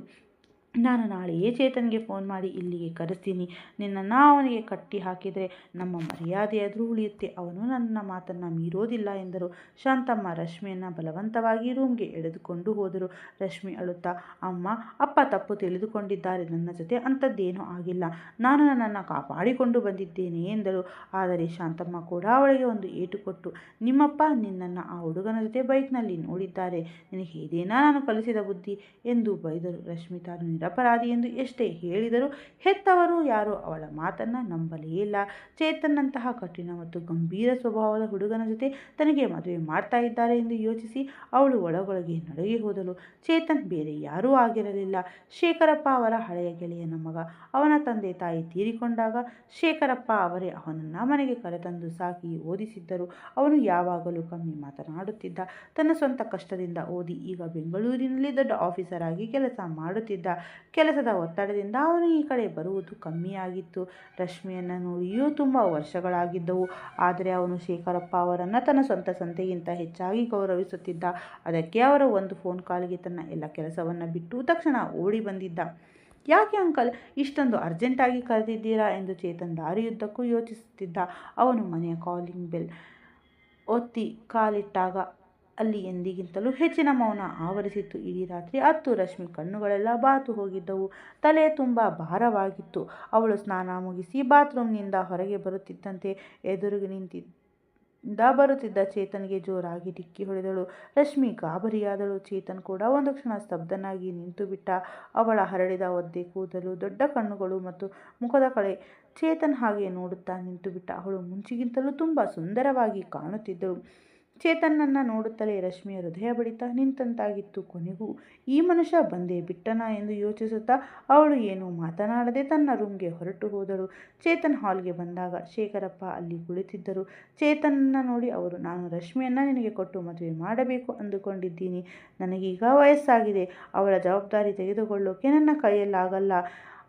ನಾನು ನಾಳೆಯೇ ಚೇತನ್ಗೆ ಫೋನ್ ಮಾಡಿ ಇಲ್ಲಿಗೆ ಕರೆಸ್ತೀನಿ. ನಿನ್ನನ್ನು ಅವನಿಗೆ ಕಟ್ಟಿ ಹಾಕಿದರೆ ನಮ್ಮ ಮರ್ಯಾದೆಯಾದರೂ ಉಳಿಯುತ್ತೆ. ಅವನು ನನ್ನ ಮಾತನ್ನು ಮೀರೋದಿಲ್ಲ ಎಂದರು. ಶಾಂತಮ್ಮ ರಶ್ಮಿಯನ್ನು ಬಲವಂತವಾಗಿ ರೂಮ್ಗೆ ಎಳೆದುಕೊಂಡು ಹೋದರು. ರಶ್ಮಿ ಅಳುತ್ತಾ, ಅಮ್ಮ, ಅಪ್ಪ ತಪ್ಪು ತಿಳಿದುಕೊಂಡಿದ್ದಾರೆ. ನನ್ನ ಜೊತೆ ಅಂಥದ್ದೇನೂ ಆಗಿಲ್ಲ. ನಾನು ನನ್ನನ್ನು ಕಾಪಾಡಿಕೊಂಡು ಬಂದಿದ್ದೇನೆ ಎಂದಳು. ಆದರೆ ಶಾಂತಮ್ಮ ಕೂಡ ಅವಳಿಗೆ ಒಂದು ಏಟು ಕೊಟ್ಟು, ನಿಮ್ಮಪ್ಪ ನಿನ್ನನ್ನು ಆ ಹುಡುಗನ ಜೊತೆ ಬೈಕ್ನಲ್ಲಿ ನೋಡಿದ್ದಾರೆ. ನಿನಗೆ ಇದೇನಾ ನಾನು ಕಲಿಸಿದ ಬುದ್ಧಿ ಎಂದು ಬೈದರು. ರಶ್ಮಿ ತಾನು ನಿರಪರಾಧಿ ಎಂದು ಎಷ್ಟೇ ಹೇಳಿದರೂ ಹೆತ್ತವರು ಯಾರೂ ಅವಳ ಮಾತನ್ನು ನಂಬಲೇ ಇಲ್ಲ. ಚೇತನ್ನಂತಹ ಕಠಿಣ ಮತ್ತು ಗಂಭೀರ ಸ್ವಭಾವದ ಹುಡುಗನ ಜೊತೆ ತನಗೆ ಮದುವೆ ಮಾಡ್ತಾ ಇದ್ದಾರೆ ಎಂದು ಯೋಚಿಸಿ ಅವಳು ಒಳಗೊಳಗೆ ನಡುಗಿ ಹೋದಳು. ಚೇತನ್ ಬೇರೆ ಯಾರೂ ಆಗಿರಲಿಲ್ಲ. ಶೇಖರಪ್ಪ ಅವರ ಹಳೆಯ ಗೆಳೆಯನ ಮಗ. ಅವನ ತಂದೆ ತಾಯಿ ತೀರಿಕೊಂಡಾಗ ಶೇಖರಪ್ಪ ಅವರೇ ಅವನನ್ನು ಮನೆಗೆ ಕರೆತಂದು ಸಾಕಿ ಓದಿಸಿದ್ದರು. ಅವನು ಯಾವಾಗಲೂ ಕಮ್ಮಿ ಮಾತನಾಡುತ್ತಿದ್ದ. ತನ್ನ ಸ್ವಂತ ಕಷ್ಟದಿಂದ ಓದಿ ಈಗ ಬೆಂಗಳೂರಿನಲ್ಲಿ ದೊಡ್ಡ ಆಫೀಸರ್ ಆಗಿ ಕೆಲಸ ಮಾಡುತ್ತಿದ್ದ. ಕೆಲಸದ ಒತ್ತಡದಿಂದ ಅವನು ಈ ಕಡೆ ಬರುವುದು ಕಮ್ಮಿಯಾಗಿತ್ತು. ರಶ್ಮಿಯನ್ನು ನೋಡಿಯೂ ತುಂಬ ವರ್ಷಗಳಾಗಿದ್ದವು. ಆದರೆ ಅವನು ಶೇಖರಪ್ಪ ಅವರನ್ನು ತನ್ನ ಸ್ವಂತ ಸಂತೆಗಿಂತ ಹೆಚ್ಚಾಗಿ ಗೌರವಿಸುತ್ತಿದ್ದ. ಅದಕ್ಕೆ ಅವರ ಒಂದು ಫೋನ್ ಕಾಲ್ಗೆ ತನ್ನ ಎಲ್ಲ ಕೆಲಸವನ್ನು ಬಿಟ್ಟು ತಕ್ಷಣ ಓಡಿ ಬಂದಿದ್ದ. ಯಾಕೆ ಅಂಕಲ್ ಇಷ್ಟೊಂದು ಅರ್ಜೆಂಟಾಗಿ ಕರೆದಿದ್ದೀರಾ ಎಂದು ಚೇತನ್ ದಾರಿಯುದ್ದಕ್ಕೂ ಯೋಚಿಸುತ್ತಿದ್ದ. ಅವನು ಮನೆಯ ಕಾಲಿಂಗ್ ಬೆಲ್ ಒತ್ತಿ ಕಾಲಿಟ್ಟಾಗ ಅಲ್ಲಿ ಎಂದಿಗಿಂತಲೂ ಹೆಚ್ಚಿನ ಮೌನ ಆವರಿಸಿತ್ತು. ಇಡೀ ರಾತ್ರಿ ಅತ್ತು ರಶ್ಮಿ ಕಣ್ಣುಗಳೆಲ್ಲ ಬಾತು ಹೋಗಿದ್ದವು. ತಲೆ ತುಂಬ ಭಾರವಾಗಿತ್ತು. ಅವಳು ಸ್ನಾನ ಮುಗಿಸಿ ಬಾತ್ರೂಮ್ನಿಂದ ಹೊರಗೆ ಬರುತ್ತಿದ್ದಂತೆ ಎದುರಿಗೆ ಬರುತ್ತಿದ್ದ ಚೇತನ್ಗೆ ಜೋರಾಗಿ ಡಿಕ್ಕಿ ಹೊಡೆದಳು. ರಶ್ಮಿ ಗಾಬರಿಯಾದಳು. ಚೇತನ್ ಕೂಡ ಒಂದು ಕ್ಷಣ ಸ್ತಬ್ಧನಾಗಿ ನಿಂತುಬಿಟ್ಟ. ಅವಳ ಹರಡಿದ ಒದ್ದೆ ಕೂದಲು, ದೊಡ್ಡ ಕಣ್ಣುಗಳು ಮತ್ತು ಮುಖದ ಕಳೆ ಚೇತನ್ ಹಾಗೆ ನೋಡುತ್ತಾ ನಿಂತುಬಿಟ್ಟ. ಅವಳು ಮುಂಚಿಗಿಂತಲೂ ತುಂಬ ಸುಂದರವಾಗಿ ಕಾಣುತ್ತಿದ್ದಳು. ಚೇತನ್ನನ್ನು ನೋಡುತ್ತಲೇ ರಶ್ಮಿಯ ಹೃದಯ ಬಡಿತ ನಿಂತಂತಾಗಿತ್ತು. ಕೊನೆಗೂ ಈ ಮನುಷ್ಯ ಬಂದೇ ಬಿಟ್ಟನಾ ಎಂದು ಯೋಚಿಸುತ್ತಾ ಅವಳು ಏನೂ ಮಾತನಾಡದೆ ತನ್ನ ರೂಮ್ಗೆ ಹೊರಟು ಹೋದಳು. ಚೇತನ್ ಹಾಲ್ಗೆ ಬಂದಾಗ ಶೇಖರಪ್ಪ ಅಲ್ಲಿ ಕುಳಿತಿದ್ದರು. ಚೇತನನ್ನು ನೋಡಿ ಅವರು, ನಾನು ರಶ್ಮಿಯನ್ನು ನಿನಗೆ ಕೊಟ್ಟು ಮದುವೆ ಮಾಡಬೇಕು ಅಂದುಕೊಂಡಿದ್ದೀನಿ. ನನಗೀಗ ವಯಸ್ಸಾಗಿದೆ. ಅವಳ ಜವಾಬ್ದಾರಿ ತೆಗೆದುಕೊಳ್ಳೋಕೆ ನನ್ನ ಕೈಯಲ್ಲಾಗಲ್ಲ.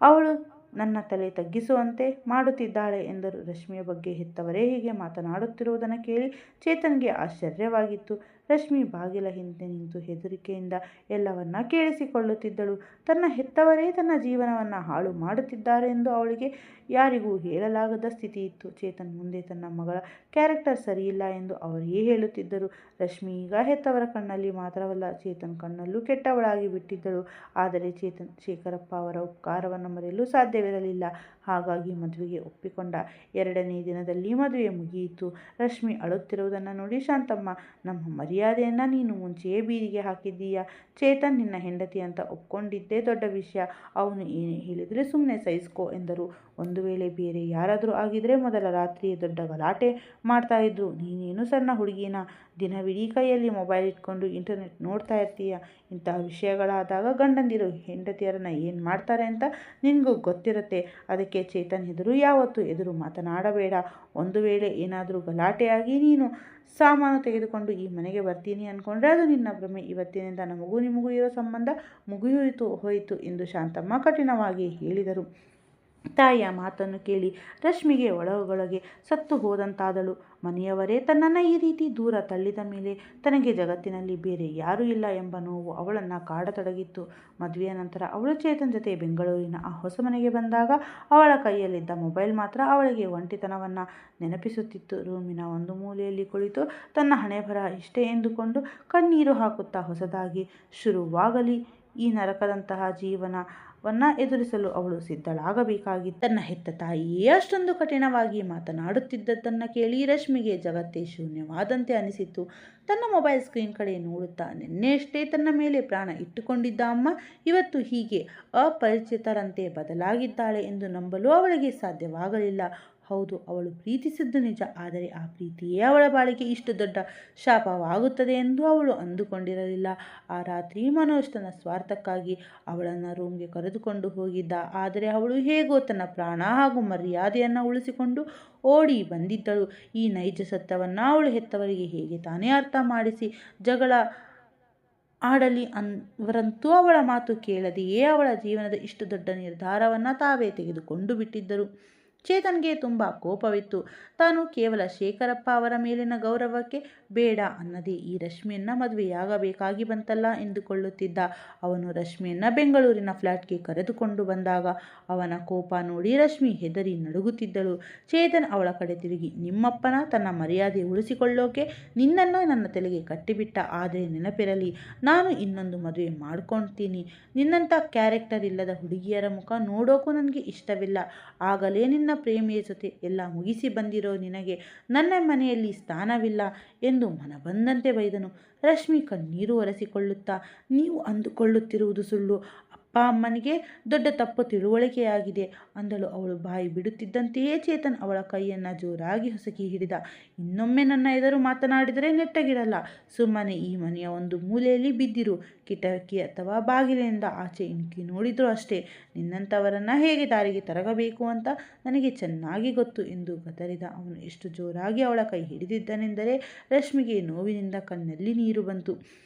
ಅವಳು ನನ್ನ ತಲೆ ತಗ್ಗಿಸುವಂತೆ ಮಾಡುತ್ತಿದ್ದಾಳೆ ಎಂದರು. ರಶ್ಮಿಯ ಬಗ್ಗೆ ಹೆತ್ತವರೇ ಹೀಗೆ ಮಾತನಾಡುತ್ತಿರುವುದನ್ನು ಕೇಳಿ ಚೇತನ್ಗೆ ಆಶ್ಚರ್ಯವಾಗಿತ್ತು. ರಶ್ಮಿ ಬಾಗಿಲ ಹಿಂದೆ ನಿಂತು ಹೆದರಿಕೆಯಿಂದ ಎಲ್ಲವನ್ನ ಕೇಳಿಸಿಕೊಳ್ಳುತ್ತಿದ್ದಳು. ತನ್ನ ಹೆತ್ತವರೇ ತನ್ನ ಜೀವನವನ್ನು ಹಾಳು ಮಾಡುತ್ತಿದ್ದಾರೆ ಎಂದು ಅವಳಿಗೆ ಯಾರಿಗೂ ಹೇಳಲಾಗದ ಸ್ಥಿತಿ ಇತ್ತು. ಚೇತನ್ ಮುಂದೆ ತನ್ನ ಮಗಳ ಕ್ಯಾರೆಕ್ಟರ್ ಸರಿಯಿಲ್ಲ ಎಂದು ಅವರೇ ಹೇಳುತ್ತಿದ್ದರು. ರಶ್ಮಿ ಈಗ ಹೆತ್ತವರ ಕಣ್ಣಲ್ಲಿ ಮಾತ್ರವಲ್ಲ, ಚೇತನ್ ಕಣ್ಣಲ್ಲೂ ಕೆಟ್ಟವಳಾಗಿ ಬಿಟ್ಟಿದ್ದಳು. ಆದರೆ ಶೇಖರಪ್ಪ ಅವರ ಉಪಕಾರವನ್ನು ಮರೆಯಲು ಸಾಧ್ಯವಿರಲಿಲ್ಲ. ಹಾಗಾಗಿ ಮದುವೆಗೆ ಒಪ್ಪಿಕೊಂಡ. 2ನೇ ದಿನದಲ್ಲಿ ಮದುವೆ ಮುಗಿಯಿತು. ರಶ್ಮಿ ಅಳುತ್ತಿರುವುದನ್ನು ನೋಡಿ ಶಾಂತಮ್ಮ, ನಮ್ಮ ಮರ್ಯಾದೆಯನ್ನು ನೀನು ಮುಂಚೆಯೇ ಬೀದಿಗೆ ಹಾಕಿದ್ದೀಯಾ. ಚೇತನ್ ನಿನ್ನ ಹೆಂಡತಿ ಅಂತ ಒಪ್ಕೊಂಡಿದ್ದೇ ದೊಡ್ಡ ವಿಷಯ. ಅವನು ಏನೇ ಹೇಳಿದರೆ ಸುಮ್ಮನೆ ಸಹಿಸ್ಕೋ ಎಂದರು. ಒಂದು ವೇಳೆ ಬೇರೆ ಯಾರಾದರೂ ಆಗಿದ್ರೆ ಮೊದಲ ರಾತ್ರಿಯೇ ದೊಡ್ಡ ಗಲಾಟೆ ಮಾಡ್ತಾ ಇದ್ರು. ನೀನೇನು ಸಣ್ಣ ಹುಡುಗಿನ, ದಿನವಿಡೀ ಕೈಯಲ್ಲಿ ಮೊಬೈಲ್ ಇಟ್ಕೊಂಡು ಇಂಟರ್ನೆಟ್ ನೋಡ್ತಾ ಇರ್ತೀಯ. ಇಂತಹ ವಿಷಯಗಳಾದಾಗ ಗಂಡಂದಿರು ಹೆಂಡತಿಯರನ್ನು ಏನು ಮಾಡ್ತಾರೆ ಅಂತ ನಿನಗೂ ಗೊತ್ತಿರುತ್ತೆ. ಅದಕ್ಕೆ ಚೇತನ್ ಯಾವತ್ತೂ ಎದುರು ಮಾತನಾಡಬೇಡ. ಒಂದು ವೇಳೆ ಏನಾದರೂ ಗಲಾಟೆಯಾಗಿ ನೀನು ಸಾಮಾನು ತೆಗೆದುಕೊಂಡು ಈ ಮನೆಗೆ ಬರ್ತೀನಿ ಅಂದ್ಕೊಂಡ್ರೆ ಅದು ನಿನ್ನ ಭ್ರಮೆ. ಇವತ್ತಿನಿಂದ ನಮಗೂ ನಿಮಗೂ ಇರೋ ಸಂಬಂಧ ಹೋಯಿತು ಎಂದು ಶಾಂತಮ್ಮ ಕಠಿಣವಾಗಿ ಹೇಳಿದರು. ತಾಯಿಯ ಮಾತನ್ನು ಕೇಳಿ ರಶ್ಮಿಗೆ ಒಳಗೊಳಗೆ ಸತ್ತು ಹೋದಂತಾದಳು. ಮನೆಯವರೇ ತನ್ನನ್ನು ಈ ರೀತಿ ದೂರ ತಳ್ಳಿದ ಮೇಲೆ ತನಗೆ ಜಗತ್ತಿನಲ್ಲಿ ಬೇರೆ ಯಾರೂ ಇಲ್ಲ ಎಂಬ ನೋವು ಅವಳನ್ನು ಕಾಡತೊಡಗಿತ್ತು. ಮದುವೆಯ ನಂತರ ಅವಳು ಚೇತನ್ ಜೊತೆ ಬೆಂಗಳೂರಿನ ಆ ಹೊಸ ಮನೆಗೆ ಬಂದಾಗ ಅವಳ ಕೈಯಲ್ಲಿದ್ದ ಮೊಬೈಲ್ ಮಾತ್ರ ಅವಳಿಗೆ ಒಂಟಿತನವನ್ನು ನೆನಪಿಸುತ್ತಿತ್ತು. ರೂಮಿನ ಒಂದು ಮೂಲೆಯಲ್ಲಿ ಕುಳಿತು ತನ್ನ ಹಣೆಬರಹ ಇಷ್ಟೇ ಎಂದುಕೊಂಡು ಕಣ್ಣೀರು ಹಾಕುತ್ತಾ ಹೊಸದಾಗಿ ಶುರುವಾಗಲಿ ಈ ನರಕದಂತಹ ಜೀವನವನ್ನು ಎದುರಿಸಲು ಅವಳು ಸಿದ್ಧಳಾಗಬೇಕಾಗಿತ್ತು. ತನ್ನ ಹೆತ್ತ ತಾಯಿಯೇ ಅಷ್ಟೊಂದು ಕಠಿಣವಾಗಿ ಮಾತನಾಡುತ್ತಿದ್ದದ್ದನ್ನು ಕೇಳಿ ರಶ್ಮಿಗೆ ಜಗತ್ತೇ ಶೂನ್ಯವಾದಂತೆ ಅನಿಸಿತು. ತನ್ನ ಮೊಬೈಲ್ ಸ್ಕ್ರೀನ್ ಕಡೆ ನೋಡುತ್ತಾ, ನಿನ್ನೆಯಷ್ಟೇ ತನ್ನ ಮೇಲೆ ಪ್ರಾಣ ಇಟ್ಟುಕೊಂಡಿದ್ದ ಅಮ್ಮ ಇವತ್ತು ಹೀಗೆ ಅಪರಿಚಿತರಂತೆ ಬದಲಾಗಿದ್ದಾಳೆ ಎಂದು ನಂಬಲು ಅವಳಿಗೆ ಸಾಧ್ಯವಾಗಲಿಲ್ಲ. ಹೌದು, ಅವಳು ಪ್ರೀತಿಸಿದ್ದು ನಿಜ. ಆದರೆ ಆ ಪ್ರೀತಿಯೇ ಅವಳ ಬಾಳಿಗೆ ಇಷ್ಟು ದೊಡ್ಡ ಶಾಪವಾಗುತ್ತದೆ ಎಂದು ಅವಳು ಅಂದುಕೊಂಡಿರಲಿಲ್ಲ. ಆ ರಾತ್ರಿ ಮನೋಜ್ ತನ್ನ ಸ್ವಾರ್ಥಕ್ಕಾಗಿ ಅವಳನ್ನು ರೂಮ್ಗೆ ಕರೆದುಕೊಂಡು ಹೋಗಿದ್ದ. ಆದರೆ ಅವಳು ಹೇಗೋ ತನ್ನ ಪ್ರಾಣ ಹಾಗೂ ಮರ್ಯಾದೆಯನ್ನು ಉಳಿಸಿಕೊಂಡು ಓಡಿ ಬಂದಿದ್ದಳು. ಈ ನೈಜ ಸತ್ಯವನ್ನು ಅವಳು ಹೆತ್ತವರಿಗೆ ಹೇಗೆ ತಾನೇ ಅರ್ಥ ಮಾಡಿಸಿ ಜಗಳ ಆಡಲಿ? ಅವರಂತೂ ಅವಳ ಮಾತು ಕೇಳದೆಯೇ ಅವಳ ಜೀವನದ ಇಷ್ಟು ದೊಡ್ಡ ನಿರ್ಧಾರವನ್ನು ತಾವೇ ತೆಗೆದುಕೊಂಡು ಬಿಟ್ಟಿದ್ದರು. ಚೇತನ್ಗೆ ತುಂಬ ಕೋಪವಿತ್ತು. ತಾನು ಕೇವಲ ಶೇಖರಪ್ಪ ಅವರ ಮೇಲಿನ ಗೌರವಕ್ಕೆ ಬೇಡ ಅನ್ನದೇ ಈ ರಶ್ಮಿಯನ್ನ ಮದುವೆಯಾಗಬೇಕಾಗಿ ಬಂತಲ್ಲ ಎಂದುಕೊಳ್ಳುತ್ತಿದ್ದ. ಅವನು ರಶ್ಮಿಯನ್ನ ಬೆಂಗಳೂರಿನ ಫ್ಲ್ಯಾಟ್ಗೆ ಕರೆದುಕೊಂಡು ಬಂದಾಗ ಅವನ ಕೋಪ ನೋಡಿ ರಶ್ಮಿ ಹೆದರಿ ನಡುಗುತ್ತಿದ್ದಳು. ಚೇತನ್ ಅವಳ ಕಡೆ ತಿರುಗಿ, ನಿಮ್ಮಪ್ಪನ ತನ್ನ ಮರ್ಯಾದೆ ಉಳಿಸಿಕೊಳ್ಳೋಕೆ ನಿನ್ನನ್ನು ನನ್ನ ತಲೆಗೆ ಕಟ್ಟಿಬಿಟ್ಟ. ಆದರೆ ನೆನಪಿರಲಿ, ನಾನು ಇನ್ನೊಂದು ಮದುವೆ ಮಾಡ್ಕೊಳ್ತೀನಿ. ನಿನ್ನಂಥ ಕ್ಯಾರೆಕ್ಟರ್ ಇಲ್ಲದ ಹುಡುಗಿಯರ ಮುಖ ನೋಡೋಕ್ಕೂ ನನಗೆ ಇಷ್ಟವಿಲ್ಲ. ಆಗಲೇ ನಿನ್ನ ಪ್ರೇಮಿಯ ಜೊತೆ ಎಲ್ಲ ಮುಗಿಸಿ ಬಂದಿರೋ ನಿನಗೆ ನನ್ನ ಮನೆಯಲ್ಲಿ ಸ್ಥಾನವಿಲ್ಲ ಎಂದು ಮನಬಂದಂತೆ ಬೈದನು. ರಶ್ಮಿ ಕಣ್ಣೀರು ಒರೆಸಿಕೊಳ್ಳುತ್ತಾ, ನೀವು ಅಂದುಕೊಳ್ಳುತ್ತಿರುವುದು ಸುಳ್ಳು. ಅಪ್ಪ ಅಮ್ಮನಿಗೆ ದೊಡ್ಡ ತಪ್ಪು ತಿಳುವಳಿಕೆಯಾಗಿದೆ ಅಂದಳು. ಅವಳು ಬಾಯಿ ಬಿಡುತ್ತಿದ್ದಂತೆಯೇ ಚೇತನ್ ಅವಳ ಕೈಯನ್ನು ಜೋರಾಗಿ ಹೊಸಕಿ ಹಿಡಿದ. ಇನ್ನೊಮ್ಮೆ ನನ್ನ ಎದುರು ಮಾತನಾಡಿದರೆ ನೆಟ್ಟಗಿರಲ್ಲ. ಸುಮ್ಮನೆ ಈ ಮನೆಯ ಒಂದು ಮೂಲೆಯಲ್ಲಿ ಬಿದ್ದಿರು. ಕಿಟಕಿ ಅಥವಾ ಬಾಗಿಲಿನಿಂದ ಆಚೆ ಇಣುಕಿ ನೋಡಿದ್ರು ಅಷ್ಟೇ. ನಿನ್ನಂಥವರನ್ನು ಹೇಗೆ ದಾರಿಗೆ ತರಗಬೇಕು ಅಂತ ನನಗೆ ಚೆನ್ನಾಗಿ ಗೊತ್ತು ಎಂದು ಗದರಿದ. ಅವನು ಎಷ್ಟು ಜೋರಾಗಿ ಅವಳ ಕೈ ಹಿಡಿದಿದ್ದನೆಂದರೆ ರಶ್ಮಿಗೆ ನೋವಿನಿಂದ ಕಣ್ಣಲ್ಲಿ ನೀರು ಬಂತು.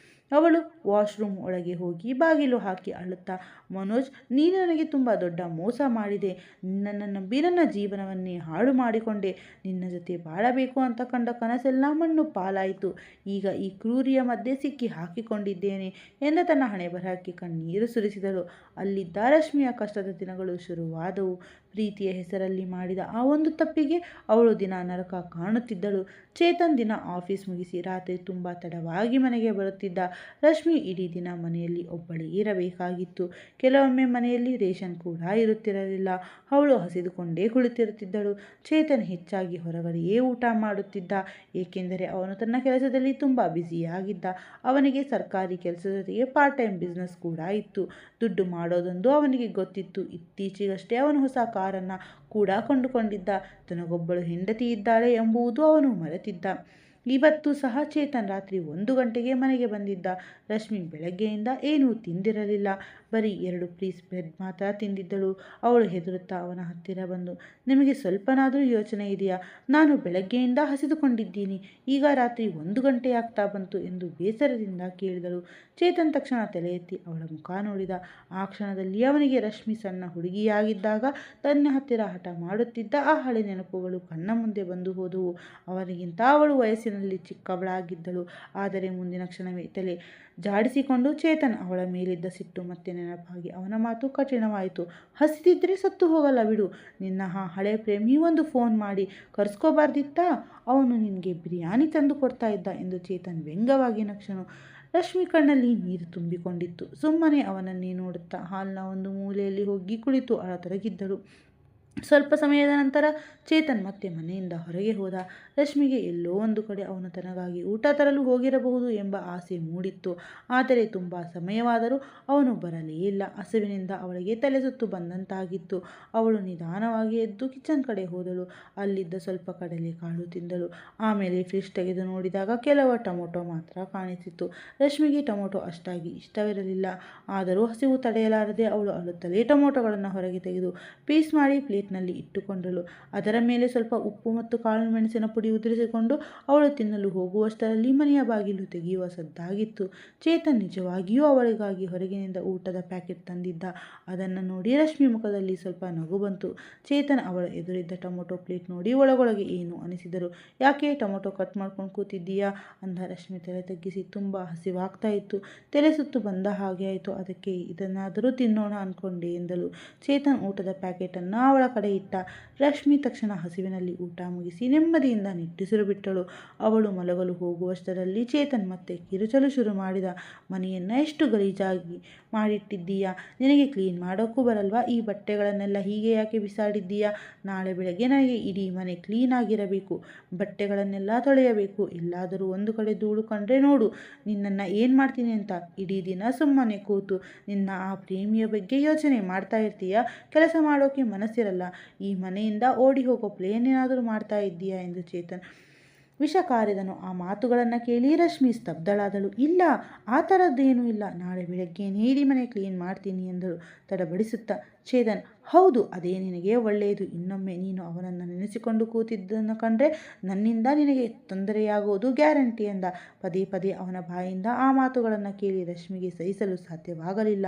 ಅವಳು ವಾಶ್ರೂಮ್ ಒಳಗೆ ಹೋಗಿ ಬಾಗಿಲು ಹಾಕಿ ಅಳುತ್ತಾ, ಮನೋಜ್, ನೀನು ನನಗೆ ತುಂಬ ದೊಡ್ಡ ಮೋಸ ಮಾಡಿದೆ. ನಿನ್ನನ್ನು ನಂಬಿ ನನ್ನ ಜೀವನವನ್ನೇ ಹಾಳು ಮಾಡಿಕೊಂಡೆ. ನಿನ್ನ ಜೊತೆ ಬಾಳಬೇಕು ಅಂತ ಕಂಡ ಕನಸೆಲ್ಲ ಮಣ್ಣು ಪಾಲಾಯಿತು. ಈಗ ಈ ಕ್ರೂರಿಯ ಮಧ್ಯೆ ಸಿಕ್ಕಿ ಹಾಕಿಕೊಂಡಿದ್ದೇನೆ ಎಂದು ತನ್ನ ಹಣೆ ಬರಹಕ್ಕೆ ಕಣ್ಣೀರು ಸುರಿಸಿದಳು. ಅಲ್ಲಿದ್ದ ರಶ್ಮಿಯ ಕಷ್ಟದ ದಿನಗಳು ಶುರುವಾದವು. ಪ್ರೀತಿಯ ಹೆಸರಲ್ಲಿ ಮಾಡಿದ ಆ ಒಂದು ತಪ್ಪಿಗೆ ಅವಳು ದಿನ ನರಕ ಕಾಣುತ್ತಿದ್ದಳು. ಚೇತನ್ ದಿನ ಆಫೀಸ್ ಮುಗಿಸಿ ರಾತ್ರಿ ತುಂಬ ತಡವಾಗಿ ಮನೆಗೆ ಬರುತ್ತಿದ್ದ. ರಶ್ಮಿ ಇಡೀ ದಿನ ಮನೆಯಲ್ಲಿ ಒಬ್ಬಳೇ ಇರಬೇಕಾಗಿತ್ತು. ಕೆಲವೊಮ್ಮೆ ಮನೆಯಲ್ಲಿ ರೇಷನ್ ಕೂಡ ಇರುತ್ತಿರಲಿಲ್ಲ. ಅವಳು ಹಸಿದುಕೊಂಡೇ ಕುಳಿತಿರುತ್ತಿದ್ದಳು. ಚೇತನ್ ಹೆಚ್ಚಾಗಿ ಹೊರಗಡೆಯೇ ಊಟ ಮಾಡುತ್ತಿದ್ದ, ಏಕೆಂದರೆ ಅವನು ತನ್ನ ಕೆಲಸದಲ್ಲಿ ತುಂಬ ಬ್ಯುಸಿಯಾಗಿದ್ದ. ಅವನಿಗೆ ಸರ್ಕಾರಿ ಕೆಲಸದ ಜೊತೆಗೆ ಪಾರ್ಟ್ ಟೈಮ್ ಬಿಸ್ನೆಸ್ ಕೂಡ ಇತ್ತು. ದುಡ್ಡು ಮಾಡೋದೊಂದು ಅವನಿಗೆ ಗೊತ್ತಿತ್ತು. ಇತ್ತೀಚೆಗಷ್ಟೇ ಅವನು ಹೊಸ ಕಾರನ್ನು ಕೂಡ ಕೊಂಡುಕೊಂಡಿದ್ದ. ತನಗೊಬ್ಬಳು ಹೆಂಡತಿ ಇದ್ದಾಳೆ ಎಂಬುದು ಅವನು ಮರೆತಿದ್ದ. ಇವತ್ತು ಸಹ ಚೇತನ್ ರಾತ್ರಿ 1 ಗಂಟೆಗೆ ಮನೆಗೆ ಬಂದಿದ್ದ. ರಶ್ಮಿ ಬೆಳಗ್ಗೆಯಿಂದ ಏನೂ ತಿಂದಿರಲಿಲ್ಲ. ಬರೀ 2 ಪೀಸ್ ಬ್ರೆಡ್ ಮಾತ್ರ ತಿಂದಿದ್ದಳು. ಅವಳು ಹೆದರುತ್ತಾ ಅವನ ಹತ್ತಿರ ಬಂದು, ನಿಮಗೆ ಸ್ವಲ್ಪನಾದರೂ ಯೋಚನೆ ಇದೆಯಾ? ನಾನು ಬೆಳಗ್ಗೆಯಿಂದ ಹಸಿದುಕೊಂಡಿದ್ದೀನಿ. ಈಗ ರಾತ್ರಿ 1 ಗಂಟೆ ಆಗ್ತಾ ಬಂತು ಎಂದು ಬೇಸರದಿಂದ ಕೇಳಿದಳು. ಚೇತನ್ ತಕ್ಷಣ ತಲೆ ಎತ್ತಿ ಅವಳ ಮುಖ ನೋಡಿದ. ಆ ಕ್ಷಣದಲ್ಲಿ ಅವನಿಗೆ ರಶ್ಮಿ ಸಣ್ಣ ಹುಡುಗಿಯಾಗಿದ್ದಾಗ ತನ್ನ ಹತ್ತಿರ ಹಠ ಮಾಡುತ್ತಿದ್ದ ಆ ಹಳೆ ನೆನಪುಗಳು ಕಣ್ಣ ಮುಂದೆ ಬಂದು ಹೋದವು. ಅವನಿಗಿಂತ ಅವಳು ವಯಸ್ಸಿನಲ್ಲಿ ಚಿಕ್ಕವಳಾಗಿದ್ದಳು. ಆದರೆ ಮುಂದಿನ ಕ್ಷಣವೇ ತಲೆ ಜಾಡಿಸಿಕೊಂಡು ಚೇತನ್ ಅವಳ ಮೇಲಿದ್ದ ಸಿಟ್ಟು ಮತ್ತೆ ನೆನಪಾಗಿ ಅವನ ಮಾತು ಕಠಿಣವಾಯಿತು. ಹಸಿದಿದ್ದರೆ ಸತ್ತು ಹೋಗಲ್ಲ ಬಿಡು. ನಿನ್ನ ಹಳೆ ಪ್ರೇಮಿ ಒಂದು ಫೋನ್ ಮಾಡಿ ಕರೆಸ್ಕೋಬಾರ್ದಿತ್ತಾ? ಅವನು ನಿನಗೆ ಬಿರಿಯಾನಿ ತಂದು ಕೊಡ್ತಾ ಇದ್ದ ಎಂದು ಚೇತನ್ ವ್ಯಂಗ್ಯವಾಗಿ ನಕ್ಷನು. ರಶ್ಮಿ ಕಣ್ಣಲ್ಲಿ ನೀರು ತುಂಬಿಕೊಂಡಿತ್ತು. ಸುಮ್ಮನೆ ಅವನನ್ನೇ ನೋಡುತ್ತಾ ಹಾಲ್ನ ಒಂದು ಮೂಲೆಯಲ್ಲಿ ಹೋಗಿ ಕುಳಿತು ಅಳತೊಡಗಿದ್ದಳು. ಸ್ವಲ್ಪ ಸಮಯದ ನಂತರ ಚೇತನ್ ಮತ್ತೆ ಮನೆಯಿಂದ ಹೊರಗೆ ಹೋದ. ರಶ್ಮಿಗೆ ಎಲ್ಲೋ ಒಂದು ಕಡೆ ಅವನು ತನಗಾಗಿ ಊಟ ತರಲು ಹೋಗಿರಬಹುದು ಎಂಬ ಆಸೆ ಮೂಡಿತ್ತು. ಆದರೆ ತುಂಬ ಸಮಯವಾದರೂ ಅವನು ಬರಲೇ ಇಲ್ಲ. ಹಸಿವಿನಿಂದ ಅವಳಿಗೆ ತಲೆ ಸುತ್ತು ಬಂದಂತಾಗಿತ್ತು. ಅವಳು ನಿಧಾನವಾಗಿ ಎದ್ದು ಕಿಚನ್ ಕಡೆ ಹೋದಳು. ಅಲ್ಲಿದ್ದ ಸ್ವಲ್ಪ ಕಡಲೆಕಾಳು ತಿಂದಳು. ಆಮೇಲೆ ಫ್ರಿಜ್ ತೆಗೆದು ನೋಡಿದಾಗ ಕೆಲವು ಟೊಮೊಟೊ ಮಾತ್ರ ಕಾಣಿಸಿತು. ರಶ್ಮಿಗೆ ಟೊಮೊಟೊ ಅಷ್ಟಾಗಿ ಇಷ್ಟವಿರಲಿಲ್ಲ. ಆದರೂ ಹಸಿವು ತಡೆಯಲಾರದೆ ಅವಳು ಅಳುತ್ತಲೇ ಟೊಮೊಟೊಗಳನ್ನು ಹೊರಗೆ ತೆಗೆದು ಪೀಸ್ ಮಾಡಿ ಪ್ಲೇಟ್ನಲ್ಲಿ ಇಟ್ಟುಕೊಂಡಳು. ಅದರ ಮೇಲೆ ಸ್ವಲ್ಪ ಉಪ್ಪು ಮತ್ತು ಕಾಳು ಮೆಣಸಿನ ಪುಡಿ ಉದುರಿಸಿಕೊಂಡು ಅವಳು ತಿನ್ನಲು ಹೋಗುವಷ್ಟರಲ್ಲಿ ಮನೆಯ ಬಾಗಿಲು ತೆಗೆಯುವ ಸದ್ದಾಗಿತ್ತು. ಚೇತನ್ ನಿಜವಾಗಿಯೂ ಅವಳಿಗಾಗಿ ಹೊರಗಿನಿಂದ ಊಟದ ಪ್ಯಾಕೆಟ್ ತಂದಿದ್ದ. ಅದನ್ನು ನೋಡಿ ರಶ್ಮಿ ಮುಖದಲ್ಲಿ ಸ್ವಲ್ಪ ನಗು ಬಂತು. ಚೇತನ್ ಅವಳ ಎದುರಿದ್ದ ಟೊಮೊಟೊ ಪ್ಲೇಟ್ ನೋಡಿ ಒಳಗೊಳಗೆ ಏನು ಅನಿಸಿದರು. ಯಾಕೆ ಟೊಮೊಟೊ ಕಟ್ ಮಾಡ್ಕೊಂಡು ಕೂತಿದ್ದೀಯಾ ಅಂದ. ರಶ್ಮಿ ತಲೆ ತಗ್ಗಿಸಿ, ತುಂಬ ಹಸಿವಾಗ್ತಾ ಇತ್ತು, ತಲೆ ಸುತ್ತು ಬಂದ ಹಾಗೆ ಆಯಿತು, ಅದಕ್ಕೆ ಇದನ್ನಾದರೂ ತಿನ್ನೋಣ ಅಂದ್ಕೊಂಡೆ ಎಂದಳು. ಚೇತನ್ ಊಟದ ಪ್ಯಾಕೆಟನ್ನು ಅವಳ ಕಡೆ ಇಟ್ಟ. ರಶ್ಮಿ ತಕ್ಷಣ ಹಸಿವಿನಲ್ಲಿ ಊಟ ಮುಗಿಸಿ ನೆಮ್ಮದಿಯಿಂದ ನಿಟ್ಟುಸಿರು ಬಿಟ್ಟಳು. ಅವಳು ಮಲಗಲು ಹೋಗುವಷ್ಟರಲ್ಲಿ ಚೇತನ್ ಮತ್ತೆ ಕಿರುಚಲು ಶುರು ಮಾಡಿದ. ಮನೆಯನ್ನು ಎಷ್ಟು ಗಲೀಜಾಗಿ ಮಾಡಿಟ್ಟಿದ್ದೀಯಾ? ನಿನಗೆ ಕ್ಲೀನ್ ಮಾಡೋಕ್ಕೂ ಬರಲ್ವಾ? ಈ ಬಟ್ಟೆಗಳನ್ನೆಲ್ಲ ಹೀಗೆ ಯಾಕೆ ಬಿಸಾಡಿದ್ದೀಯಾ? ನಾಳೆ ಬೆಳಗ್ಗೆ ನನಗೆ ಇಡೀ ಮನೆ ಕ್ಲೀನ್ ಆಗಿರಬೇಕು. ಬಟ್ಟೆಗಳನ್ನೆಲ್ಲ ತೊಳೆಯಬೇಕು. ಎಲ್ಲಾದರೂ ಒಂದು ಕಡೆ ಧೂಳು ಕಂಡ್ರೆ ನೋಡು ನಿನ್ನನ್ನು ಏನು ಮಾಡ್ತೀನಿ ಅಂತ. ಇಡೀ ದಿನ ಸುಮ್ಮನೆ ಕೂತು ನಿನ್ನ ಆ ಪ್ರೇಮಿಯ ಬಗ್ಗೆ ಯೋಚನೆ ಮಾಡ್ತಾ ಇರ್ತೀಯಾ? ಕೆಲಸ ಮಾಡೋಕ್ಕೆ ಮನಸ್ಸಿರಲ್ಲ. ಈ ಮನೆಯಿಂದ ಓಡಿ ಹೋಗೋ ಪ್ಲೇನ್ ಏನಾದರೂ ಮಾಡ್ತಾ ಇದ್ದೀಯಾ ಎಂದು ಚೇತನ್ ವಿಷ ಕಾರಿದನು. ಆ ಮಾತುಗಳನ್ನು ಕೇಳಿ ರಶ್ಮಿ ಸ್ತಬ್ಧಳಾದಳು. ಇಲ್ಲ, ಆ ಥರದ್ದೇನೂ ಇಲ್ಲ. ನಾಳೆ ಬೆಳಗ್ಗೆ ಇಡೀ ಮನೆ ಕ್ಲೀನ್ ಮಾಡ್ತೀನಿ ಎಂದಳು ತಡಬಡಿಸುತ್ತಾ. ಚೇತನ್, ಹೌದು, ಅದೇ ನಿನಗೆ ಒಳ್ಳೆಯದು. ಇನ್ನೊಮ್ಮೆ ನೀನು ಅವನನ್ನು ನೆನೆಸಿಕೊಂಡು ಕೂತಿದ್ದನ್ನು ಕಂಡ್ರೆ ನನ್ನಿಂದ ನಿನಗೆ ತೊಂದರೆಯಾಗುವುದು ಗ್ಯಾರಂಟಿ ಎಂದ. ಪದೇ ಪದೇ ಅವನ ಬಾಯಿಂದ ಆ ಮಾತುಗಳನ್ನು ಕೇಳಿ ರಶ್ಮಿಗೆ ಸಹಿಸಲು ಸಾಧ್ಯವಾಗಲಿಲ್ಲ.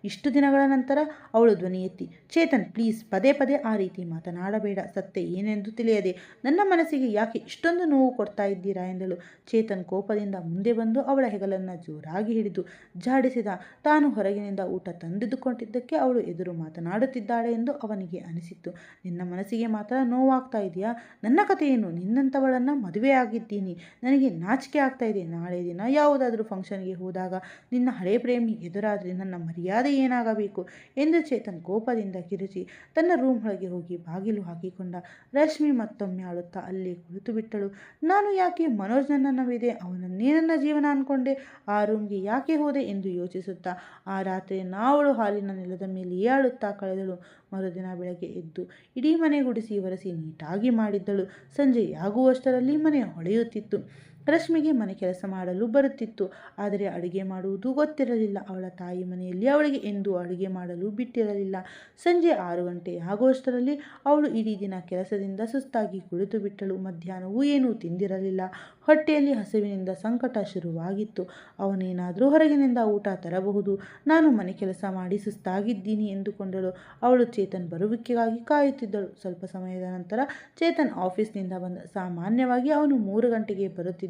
ಇಷ್ಟು ದಿನಗಳ ನಂತರ ಅವಳು ಧ್ವನಿ ಎತ್ತಿ, ಚೇತನ್ ಪ್ಲೀಸ್, ಪದೇ ಪದೇ ಆ ರೀತಿ ಮಾತನಾಡಬೇಡ. ಸತ್ಯ ಏನೆಂದು ತಿಳಿಯದೆ ನನ್ನ ಮನಸ್ಸಿಗೆ ಯಾಕೆ ಇಷ್ಟೊಂದು ನೋವು ಕೊಡ್ತಾ ಇದ್ದೀರಾ ಎಂದಳು. ಚೇತನ್ ಕೋಪದಿಂದ ಮುಂದೆ ಬಂದು ಅವಳ ಹೆಗಲನ್ನು ಜೋರಾಗಿ ಹಿಡಿದು ಜಾಡಿಸಿದ. ತಾನು ಹೊರಗಿನಿಂದ ಊಟ ತಂದಿದ್ದುಕೊಂಡಿದ್ದಕ್ಕೆ ಅವಳು ಎದುರು ಮಾತನಾಡುತ್ತಿದ್ದಾಳೆ ಎಂದು ಅವನಿಗೆ ಅನಿಸಿತ್ತು. ನಿನ್ನ ಮನಸ್ಸಿಗೆ ಮಾತ್ರ ನೋವಾಗ್ತಾ ಇದೆಯಾ? ನನ್ನ ಕಥೆ ಏನು? ನಿನ್ನಂಥವಳನ್ನು ಮದುವೆಯಾಗಿದ್ದೀನಿ. ನನಗೆ ನಾಚಿಕೆ ಆಗ್ತಾ ಇದೆ. ನಾಳೆ ದಿನ ಯಾವುದಾದ್ರೂ ಫಂಕ್ಷನ್ಗೆ ಹೋದಾಗ ನಿನ್ನ ಹಳೆ ಪ್ರೇಮಿ ಎದುರಾದರೆ ನನ್ನ ಮರ್ಯಾದೆ ಏನಾಗಬೇಕು ಎಂದು ಚೇತನ್ ಕೋಪದಿಂದ ಕಿರುಚಿ ತನ್ನ ರೂಮ್ ಒಳಗೆ ಹೋಗಿ ಬಾಗಿಲು ಹಾಕಿಕೊಂಡ. ರಶ್ಮಿ ಮತ್ತೊಮ್ಮೆ ಅಳುತ್ತಾ ಅಲ್ಲೇ ಕುಳಿತು ಬಿಟ್ಟಳು. ನಾನು ಯಾಕೆ ಮನೋಜ್ ನನ್ನವಿದೆ, ಅವನನ್ನೇ ನನ್ನ ಜೀವನ ಅನ್ಕೊಂಡೆ, ಆ ರೂಮ್ಗೆ ಯಾಕೆ ಹೋದೆ ಎಂದು ಯೋಚಿಸುತ್ತಾ ಆ ರಾತ್ರಿಯನ್ನು ಅವಳು ಹಾಲಿನ ನೆಲದ ಮೇಲೆಯೇ ಅಳುತ್ತಾ ಕಳೆದಳು. ಮರುದಿನ ಬೆಳಗ್ಗೆ ಎದ್ದು ಇಡೀ ಮನೆ ಗುಡಿಸಿ ಒರೆಸಿ ನೀಟಾಗಿ ಮಾಡಿದ್ದಳು. ಸಂಜೆಯಾಗುವಷ್ಟರಲ್ಲಿ ಮನೆ ಹೊಳೆಯುತ್ತಿತ್ತು. ರಶ್ಮಿಗೆ ಮನೆ ಕೆಲಸ ಮಾಡಲು ಬರುತ್ತಿತ್ತು, ಆದರೆ ಅಡುಗೆ ಮಾಡುವುದು ಗೊತ್ತಿರಲಿಲ್ಲ. ಅವಳ ತಾಯಿ ಮನೆಯಲ್ಲಿ ಅವಳಿಗೆ ಎಂದೂ ಅಡುಗೆ ಮಾಡಲು ಬಿಟ್ಟಿರಲಿಲ್ಲ. ಸಂಜೆ 6 ಗಂಟೆ ಆಗುವಷ್ಟರಲ್ಲಿ ಅವಳು ಇಡೀ ದಿನ ಕೆಲಸದಿಂದ ಸುಸ್ತಾಗಿ ಕುಳಿತು ಬಿಟ್ಟಳು. ಮಧ್ಯಾಹ್ನವೂ ಏನೂ ತಿಂದಿರಲಿಲ್ಲ. ಹೊಟ್ಟೆಯಲ್ಲಿ ಹಸಿವಿನಿಂದ ಸಂಕಟ ಶುರುವಾಗಿತ್ತು. ಅವನೇನಾದರೂ ಹೊರಗಿನಿಂದ ಊಟ ತರಬಹುದು, ನಾನು ಮನೆ ಕೆಲಸ ಮಾಡಿ ಸುಸ್ತಾಗಿದ್ದೀನಿ ಎಂದುಕೊಂಡಳು. ಅವಳು ಚೇತನ್ ಬರುವಿಕೆಗಾಗಿ ಕಾಯುತ್ತಿದ್ದಳು. ಸ್ವಲ್ಪ ಸಮಯದ ನಂತರ ಚೇತನ್ ಆಫೀಸ್ನಿಂದ ಬಂದ. ಸಾಮಾನ್ಯವಾಗಿ ಅವನು 3 ಗಂಟೆಗೆ ಬರುತ್ತಿದ್ದ,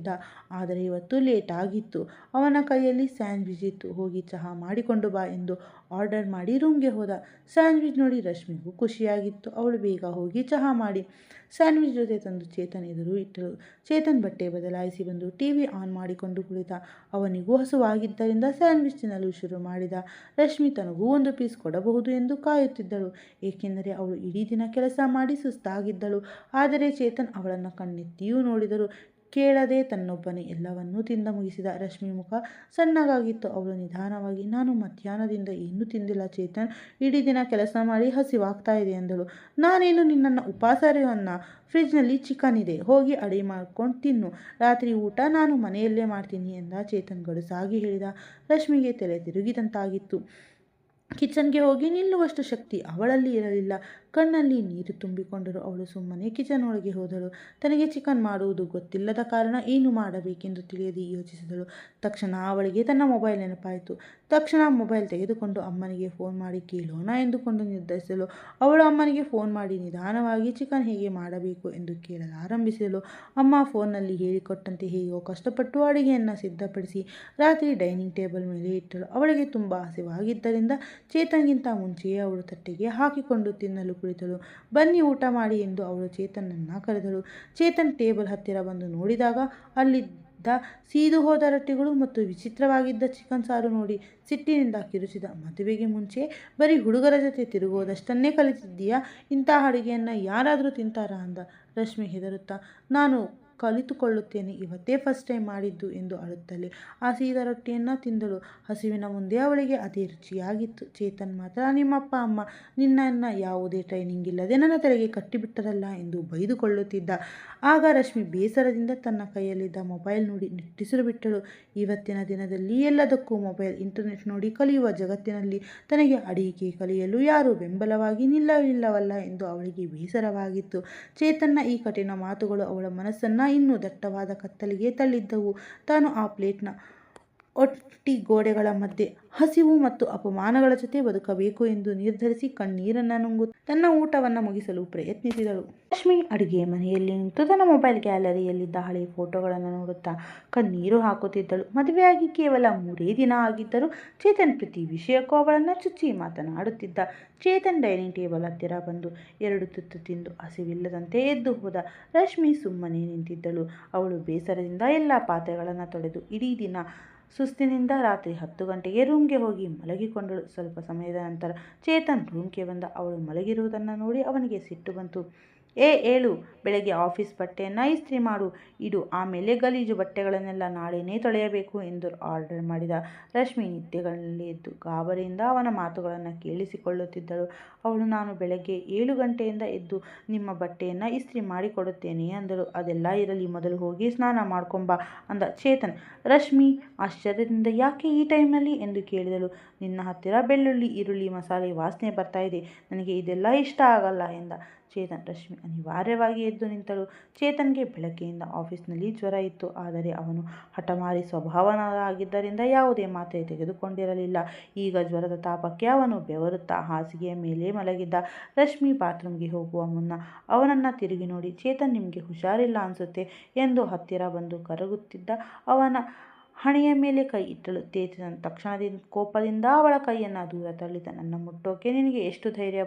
ಆದರೆ ಇವತ್ತು ಲೇಟ್ ಆಗಿತ್ತು. ಅವನ ಕೈಯಲ್ಲಿ ಸ್ಯಾಂಡ್ವಿಚ್ ಇತ್ತು. ಹೋಗಿ ಚಹಾ ಮಾಡಿಕೊಂಡು ಬಾ ಎಂದು ಆರ್ಡರ್ ಮಾಡಿ ರೂಮ್ಗೆ ಹೋದ. ಸ್ಯಾಂಡ್ವಿಚ್ ನೋಡಿ ರಶ್ಮಿಗೂ ಖುಷಿಯಾಗಿತ್ತು. ಅವಳು ಬೇಗ ಹೋಗಿ ಚಹಾ ಮಾಡಿ ಸ್ಯಾಂಡ್ವಿಚ್ ಜೊತೆ ತಂದು ಚೇತನ್ ಎದುರು ಇಟ್ಟಳು. ಚೇತನ್ ಬಟ್ಟೆ ಬದಲಾಯಿಸಿ ಬಂದು ಟಿವಿ ಆನ್ ಮಾಡಿಕೊಂಡು ಕುಳಿತ. ಅವನಿಗೂ ಹಸುವಾಗಿದ್ದರಿಂದ ಸ್ಯಾಂಡ್ವಿಚ್ ತಿನ್ನಲು ಶುರು ಮಾಡಿದ. ರಶ್ಮಿ ತನಗೂ ಒಂದು ಪೀಸ್ ಕೊಡಬಹುದು ಎಂದು ಕಾಯುತ್ತಿದ್ದಳು, ಏಕೆಂದರೆ ಅವಳು ಇಡೀ ದಿನ ಕೆಲಸ ಮಾಡಿ ಸುಸ್ತಾಗಿದ್ದಳು. ಆದರೆ ಚೇತನ್ ಅವಳನ್ನು ಕಣ್ಣೆತ್ತಿಯೂ ನೋಡಿದರು ಕೇಳದೆ ತನ್ನೊಬ್ಬನೇ ಎಲ್ಲವನ್ನೂ ತಿಂದ ಮುಗಿಸಿದ. ರಶ್ಮಿ ಮುಖ ಸಣ್ಣಗಾಗಿತ್ತು. ಅವಳು ನಿಧಾನವಾಗಿ, ನಾನು ಮಧ್ಯಾಹ್ನದಿಂದ ಏನೂ ತಿಂದಿಲ್ಲ ಚೇತನ್, ಇಡೀ ದಿನ ಕೆಲಸ ಮಾಡಿ ಹಸಿವಾಗ್ತಾ ಇದೆ ಎಂದಳು. ನಾನೇನು ನಿನ್ನನ್ನು ಉಪವಾಸವನ್ನ? ಫ್ರಿಜ್ನಲ್ಲಿ ಚಿಕನ್ ಇದೆ, ಹೋಗಿ ಅಡುಗೆ ಮಾಡ್ಕೊಂಡು ತಿನ್ನು. ರಾತ್ರಿ ಊಟ ನಾನು ಮನೆಯಲ್ಲೇ ಮಾಡ್ತೀನಿ ಎಂದ ಚೇತನ್ ಗಡುಸಾಗಿ ಹೇಳಿದ. ರಶ್ಮಿಗೆ ತಲೆ ತಿರುಗಿದಂತಾಗಿತ್ತು. ಕಿಚನ್ಗೆ ಹೋಗಿ ನಿಲ್ಲುವಷ್ಟು ಶಕ್ತಿ ಅವಳಲ್ಲಿ ಇರಲಿಲ್ಲ. ಕಣ್ಣಲ್ಲಿ ನೀರು ತುಂಬಿಕೊಂಡರು. ಅವಳು ಸುಮ್ಮನೆ ಕಿಚನ್ ಒಳಗೆ ಹೋದಳು. ತನಗೆ ಚಿಕನ್ ಮಾಡುವುದು ಗೊತ್ತಿಲ್ಲದ ಕಾರಣ ಏನು ಮಾಡಬೇಕೆಂದು ತಿಳಿಯದೆ ಯೋಚಿಸಿದಳು. ತಕ್ಷಣ ಅವಳಿಗೆ ತನ್ನ ಮೊಬೈಲ್ ನೆನಪಾಯಿತು. ತಕ್ಷಣ ಮೊಬೈಲ್ ತೆಗೆದುಕೊಂಡು ಅಮ್ಮನಿಗೆ ಫೋನ್ ಮಾಡಿ ಕೇಳೋಣ ಎಂದುಕೊಂಡು ನಿರ್ಧರಿಸಲು ಅವಳು ಅಮ್ಮನಿಗೆ ಫೋನ್ ಮಾಡಿ ನಿಧಾನವಾಗಿ ಚಿಕನ್ ಹೇಗೆ ಮಾಡಬೇಕು ಎಂದು ಕೇಳಲಾರಂಭಿಸಿದಳು. ಅಮ್ಮ ಫೋನ್ನಲ್ಲಿ ಹೇಳಿಕೊಟ್ಟಂತೆ ಹೇಗೋ ಕಷ್ಟಪಟ್ಟು ಅಡುಗೆಯನ್ನು ಸಿದ್ಧಪಡಿಸಿ ರಾತ್ರಿ ಡೈನಿಂಗ್ ಟೇಬಲ್ ಮೇಲೆ ಇಟ್ಟಳು. ಅವಳಿಗೆ ತುಂಬ ಹಸಿವಾಗಿದ್ದರಿಂದ ಚೇತನ್ಗಿಂತ ಮುಂಚೆಯೇ ಅವಳು ತಟ್ಟೆಗೆ ಹಾಕಿಕೊಂಡು ತಿನ್ನಲು ಕುಳಿತಳು. ಬನ್ನಿ ಊಟ ಮಾಡಿ ಎಂದು ಅವಳು ಚೇತನನ್ನು ಕರೆದಳು. ಚೇತನ್ ಟೇಬಲ್ ಹತ್ತಿರ ಬಂದು ನೋಡಿದಾಗ ಅಲ್ಲಿದ್ದ ಸೀದು ಹೋದ ರೊಟ್ಟಿಗಳು ಮತ್ತು ವಿಚಿತ್ರವಾಗಿದ್ದ ಚಿಕನ್ ಸಾರು ನೋಡಿ ಸಿಟ್ಟಿನಿಂದ ಕಿರುಚಿದ. ಮದುವೆಗೆ ಮುಂಚೆ ಬರೀ ಹುಡುಗರ ಜೊತೆ ತಿರುಗೋದಷ್ಟನ್ನೇ ಕಲಿತಿದ್ದೀಯಾ? ಇಂಥ ಅಡುಗೆಯನ್ನು ಯಾರಾದರೂ ತಿಂತಾರಾ ಅಂದ. ರಶ್ಮಿ ಹೆದರುತ್ತಾ, ನಾನು ಕಲಿತುಕೊಳ್ಳುತ್ತೇನೆ, ಇವತ್ತೇ ಫಸ್ಟ್ ಟೈಮ್ ಮಾಡಿದ್ದು ಎಂದು ಅಳುತ್ತಲೇ ಆ ಸೀದ ರೊಟ್ಟಿಯನ್ನು ತಿಂದಳು. ಹಸಿವಿನ ಮುಂದೆ ಅವಳಿಗೆ ಅದೇ ರುಚಿಯಾಗಿತ್ತು. ಚೇತನ್ ಮಾತ್ರ, ನಿಮ್ಮಪ್ಪ ಅಮ್ಮ ನಿನ್ನನ್ನು ಯಾವುದೇ ಟ್ರೈನಿಂಗ್ ಇಲ್ಲದೆ ನನ್ನ ತಲೆಗೆ ಕಟ್ಟಿಬಿಟ್ಟರಲ್ಲ ಎಂದು ಬೈದುಕೊಳ್ಳುತ್ತಿದ್ದ. ಆಗ ರಶ್ಮಿ ಬೇಸರದಿಂದ ತನ್ನ ಕೈಯಲ್ಲಿದ್ದ ಮೊಬೈಲ್ ನೋಡಿ ನಿಟ್ಟುಸಿರು ಬಿಟ್ಟಳು. ಇವತ್ತಿನ ದಿನದಲ್ಲಿ ಎಲ್ಲದಕ್ಕೂ ಮೊಬೈಲ್, ಇಂಟರ್ನೆಟ್ ನೋಡಿ ಕಲಿಯುವ ಜಗತ್ತಿನಲ್ಲಿ ತನಗೆ ಅಡಿಗೆ ಕಲಿಯಲು ಯಾರೂ ಬೆಂಬಲವಾಗಿ ನಿಲ್ಲಲಿಲ್ಲವಲ್ಲ ಎಂದು ಅವಳಿಗೆ ಬೇಸರವಾಗಿತ್ತು. ಚೇತನ್ನ ಈ ಕಠಿಣ ಮಾತುಗಳು ಅವಳ ಮನಸ್ಸನ್ನು ಇನ್ನೂ ದಟ್ಟವಾದ ಕತ್ತಲಿಗೆ ತಳ್ಳಿದ್ದವು. ತಾನು ಆ ಪ್ಲೇಟ್ನ ಒಟ್ಟಿ ಗೋಡೆಗಳ ಮಧ್ಯೆ ಹಸಿವು ಮತ್ತು ಅಪಮಾನಗಳ ಜೊತೆ ಬದುಕಬೇಕು ಎಂದು ನಿರ್ಧರಿಸಿ ಕಣ್ಣೀರನ್ನು ನುಂಗು ತನ್ನ ಊಟವನ್ನು ಮುಗಿಸಲು ಪ್ರಯತ್ನಿಸಿದಳು. ರಶ್ಮಿ ಅಡುಗೆ ಮನೆಯಲ್ಲಿ ನಿಂತು ತನ್ನ ಮೊಬೈಲ್ ಗ್ಯಾಲರಿಯಲ್ಲಿದ್ದ ಹಳೆಯ ಫೋಟೋಗಳನ್ನು ನೋಡುತ್ತಾ ಕಣ್ಣೀರು ಹಾಕುತ್ತಿದ್ದಳು. ಮದುವೆಯಾಗಿ ಕೇವಲ 3 ದಿನ ಆಗಿದ್ದರೂ ಚೇತನ್ ಪ್ರತಿ ವಿಷಯಕ್ಕೂ ಅವಳನ್ನು ಚುಚ್ಚಿ ಮಾತನಾಡುತ್ತಿದ್ದ. ಚೇತನ್ ಡೈನಿಂಗ್ ಟೇಬಲ್ ಹತ್ತಿರ ಬಂದು 2 ತುತ್ತು ತಿಂದು ಹಸಿವಿಲ್ಲದಂತೆ ಎದ್ದು ಹೋದ. ರಶ್ಮಿ ಸುಮ್ಮನೆ ನಿಂತಿದ್ದಳು. ಅವಳು ಬೇಸರದಿಂದ ಎಲ್ಲ ಪಾತ್ರೆಗಳನ್ನು ತೊಳೆದು ಇಡೀ ದಿನ ಸುಸ್ತಿನಿಂದ ರಾತ್ರಿ 10 ಗಂಟೆಗೆ ರೂಮ್ಗೆ ಹೋಗಿ ಮಲಗಿಕೊಂಡಳು. ಸ್ವಲ್ಪ ಸಮಯದ ನಂತರ ಚೇತನ್ ರೂಮ್ಗೆ ಬಂದ. ಅವಳು ಮಲಗಿರುವುದನ್ನು ನೋಡಿ ಅವನಿಗೆ ಸಿಟ್ಟು ಬಂತು. ಏಳು, ಬೆಳಗ್ಗೆ ಆಫೀಸ್ ಬಟ್ಟೆಯನ್ನು ಇಸ್ತ್ರಿ ಮಾಡು, ಇಡು, ಆಮೇಲೆ ಗಲೀಜು ಬಟ್ಟೆಗಳನ್ನೆಲ್ಲ ನಾಳೆನೇ ತೊಳೆಯಬೇಕು ಎಂದು ಆರ್ಡರ್ ಮಾಡಿದ. ರಶ್ಮಿ ನಿದ್ದೆಗಳಲ್ಲಿ ಎದ್ದು ಗಾಬರಿಯಿಂದ ಅವನ ಮಾತುಗಳನ್ನು ಕೇಳಿಸಿಕೊಳ್ಳುತ್ತಿದ್ದಳು. ಅವಳು, ನಾನು ಬೆಳಗ್ಗೆ 7 ಗಂಟೆಯಿಂದ ಎದ್ದು ನಿಮ್ಮ ಬಟ್ಟೆಯನ್ನು ಇಸ್ತ್ರಿ ಮಾಡಿಕೊಡುತ್ತೇನೆ ಅಂದಳು. ಅದೆಲ್ಲ ಇರಲಿ, ಮೊದಲು ಹೋಗಿ ಸ್ನಾನ ಮಾಡ್ಕೊಂಬ ಅಂದ ಚೇತನ್. ರಶ್ಮಿ ಆಶ್ಚರ್ಯದಿಂದ, ಯಾಕೆ ಈ ಟೈಮ್ನಲ್ಲಿ ಎಂದು ಕೇಳಿದಳು. ನಿನ್ನ ಹತ್ತಿರ ಬೆಳ್ಳುಳ್ಳಿ ಈರುಳ್ಳಿ ಮಸಾಲೆ ವಾಸನೆ ಬರ್ತಾ ಇದೆ, ನನಗೆ ಇದೆಲ್ಲ ಇಷ್ಟ ಆಗಲ್ಲ ಎಂದ ಚೇತನ್. ರಶ್ಮಿ ಅನಿವಾರ್ಯವಾಗಿ ಎದ್ದು ನಿಂತಳು. ಚೇತನ್ಗೆ ಬೆಳಗ್ಗೆಯಿಂದ ಆಫೀಸ್ನಲ್ಲಿ ಜ್ವರ ಇತ್ತು, ಆದರೆ ಅವನು ಹಠಮಾರಿ ಸ್ವಭಾವನಾಗಿದ್ದರಿಂದ ಯಾವುದೇ ಮಾತ್ರೆ ತೆಗೆದುಕೊಂಡಿರಲಿಲ್ಲ. ಈಗ ಜ್ವರದ ತಾಪಕ್ಕೆ ಅವನು ಬೆವರುತ್ತಾ ಹಾಸಿಗೆಯ ಮೇಲೆ ಮಲಗಿದ್ದ. ರಶ್ಮಿ ಬಾತ್ರೂಮ್ಗೆ ಹೋಗುವ ಮುನ್ನ ಅವನನ್ನು ತಿರುಗಿ ನೋಡಿ, ಚೇತನ್ ನಿಮಗೆ ಹುಷಾರಿಲ್ಲ ಅನಿಸುತ್ತೆ ಎಂದು ಹತ್ತಿರ ಬಂದು ಕರಗುತ್ತಿದ್ದ ಅವನ ಹಣೆಯ ಮೇಲೆ ಕೈ ಇಟ್ಟಳು. ಚೇತನ್ ತಕ್ಷಣದಿಂದ ಕೋಪದಿಂದ ಅವಳ ಕೈಯನ್ನು ದೂರ ತಳ್ಳಿದ. ನನ್ನ ಮುಟ್ಟೋಕೆ ನಿನಗೆ ಎಷ್ಟು ಧೈರ್ಯ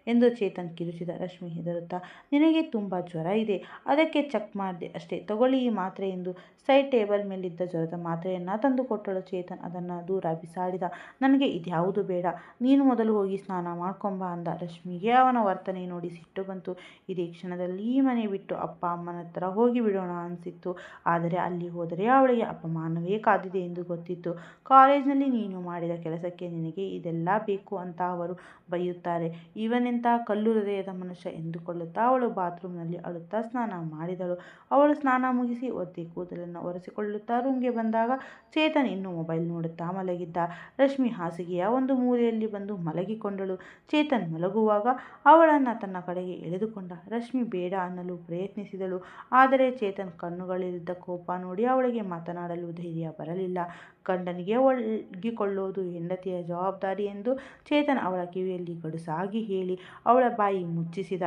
ಎಂದು ಚೇತನ್ ಕಿರುಚಿದ. ರಶ್ಮಿ ಹೆದರುತ್ತಾ, ನಿನಗೆ ತುಂಬ ಜ್ವರ ಇದೆ, ಅದಕ್ಕೆ ಚೆಕ್ ಮಾಡಿದೆ ಅಷ್ಟೇ, ತಗೊಳ್ಳಿ ಈ ಮಾತ್ರೆ ಎಂದು ಸೈಡ್ ಟೇಬಲ್ ಮೇಲಿದ್ದ ಜ್ವರದ ಮಾತ್ರೆಯನ್ನು ತಂದು ಕೊಟ್ಟಳು. ಚೇತನ್ ಅದನ್ನು ದೂರ ಬಿಸಾಡಿದ. ನನಗೆ ಇದ್ಯಾವುದು ಬೇಡ, ನೀನು ಮೊದಲು ಹೋಗಿ ಸ್ನಾನ ಮಾಡ್ಕೊಂಬ ಅಂದ. ರಶ್ಮಿಗೆ ಅವನ ವರ್ತನೆ ನೋಡಿ ಸಿಟ್ಟು ಬಂತು. ಇದೇ ಕ್ಷಣದಲ್ಲಿ ಈ ಮನೆ ಬಿಟ್ಟು ಅಪ್ಪ ಅಮ್ಮನ ಹತ್ರ ಹೋಗಿ ಬಿಡೋಣ ಅನಿಸಿತ್ತು. ಆದರೆ ಅಲ್ಲಿ ಹೋದರೆ ಅವಳಿಗೆ ಅಪಮಾನವೇ ಕಾದಿದೆ ಎಂದು ಗೊತ್ತಿತ್ತು. ಕಾಲೇಜ್ನಲ್ಲಿ ನೀನು ಮಾಡಿದ ಕೆಲಸಕ್ಕೆ ನಿನಗೆ ಇದೆಲ್ಲ ಬೇಕು ಅಂತ ಅವರು ಬೈಯುತ್ತಾರೆ, ಇವನೆಂಥ ಕಲ್ಲು ಹೃದಯದ ಮನುಷ್ಯ ಎಂದುಕೊಳ್ಳುತ್ತಾ ಅವಳು ಬಾತ್ರೂಮ್ನಲ್ಲಿ ಅಳುತ್ತಾ ಸ್ನಾನ ಮಾಡಿದಳು. ಅವಳು ಸ್ನಾನ ಮುಗಿಸಿ ಒದ್ದೆ ಕೂದಲನ್ನು ಒರೆಸಿಕೊಳ್ಳುತ್ತಾ ರೂಮ್ಗೆ ಬಂದಾಗ ಚೇತನ್ ಇನ್ನೂ ಮೊಬೈಲ್ ನೋಡುತ್ತಾ ಮಲಗಿದ್ದ. ರಶ್ಮಿ ಹಾಸಿಗೆಯ ಒಂದು ಮೂಲೆಯಲ್ಲಿ ಬಂದು ಮಲಗಿಕೊಂಡಳು. ಚೇತನ್ ಮಲಗುವಾಗ ಅವಳನ್ನು ತನ್ನ ಕಡೆಗೆ ಎಳೆದುಕೊಂಡ. ರಶ್ಮಿ ಬೇಡ ಅನ್ನಲು ಪ್ರಯತ್ನಿಸಿದಳು, ಆದರೆ ಚೇತನ್ ಕಣ್ಣುಗಳಲ್ಲಿದ್ದ ಕೋಪ ನೋಡಿ ಅವಳಿಗೆ ಮಾತನಾಡಲು ಧೈರ್ಯ ಬರಲಿಲ್ಲ. ಗಂಡನಿಗೆ ಒಗ್ಗಿಕೊಳ್ಳುವುದು ಹೆಂಡತಿಯ ಜವಾಬ್ದಾರಿ ಎಂದು ಚೇತನ್ ಅವಳ ಕಿವಿಯಲ್ಲಿ ಗಡುಸಾಗಿ ಹೇಳಿ ಅವಳ ಬಾಯಿ ಮುಚ್ಚಿಸಿದ.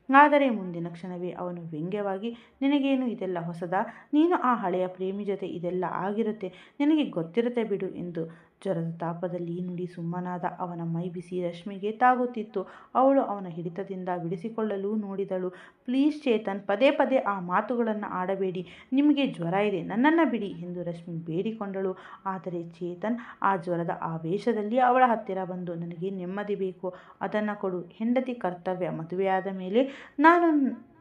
ಆದರೆ ಮುಂದಿನ ಕ್ಷಣವೇ ಅವನು ವ್ಯಂಗ್ಯವಾಗಿ, ನಿನಗೇನು ಇದೆಲ್ಲ ಹೊಸದಾ, ನೀನು ಆ ಹಳೆಯ ಪ್ರೇಮಿ ಜೊತೆ ಇದೆಲ್ಲ ಆಗಿರುತ್ತೆ, ನಿನಗೆ ಗೊತ್ತಿರುತ್ತೆ ಬಿಡು ಎಂದು ಜ್ವರದ ತಾಪದಲ್ಲಿ ನುಡಿ ಸುಮ್ಮನಾದ. ಅವನ ಮೈ ಬಿಸಿ ರಶ್ಮಿಗೆ ತಾಗುತ್ತಿತ್ತು. ಅವಳು ಅವನ ಹಿಡಿತದಿಂದ ಬಿಡಿಸಿಕೊಳ್ಳಲು ನೋಡಿದಳು. ಪ್ಲೀಸ್ ಚೇತನ್, ಪದೇ ಪದೇ ಆ ಮಾತುಗಳನ್ನು ಆಡಬೇಡಿ, ನಿಮಗೆ ಜ್ವರ ಇದೆ, ನನ್ನನ್ನು ಬಿಡಿ ಎಂದು ರಶ್ಮಿ ಬೇಡಿಕೊಂಡಳು. ಆದರೆ ಚೇತನ್ ಆ ಜ್ವರದ ಆವೇಶದಲ್ಲಿ ಅವಳ ಹತ್ತಿರ ಬಂದು, ನನಗೆ ನೆಮ್ಮದಿ ಬೇಕು, ಅದನ್ನು ಕೊಡು, ಹೆಂಡತಿ ಕರ್ತವ್ಯ, ಮದುವೆಯಾದ ಮೇಲೆ ನಾನು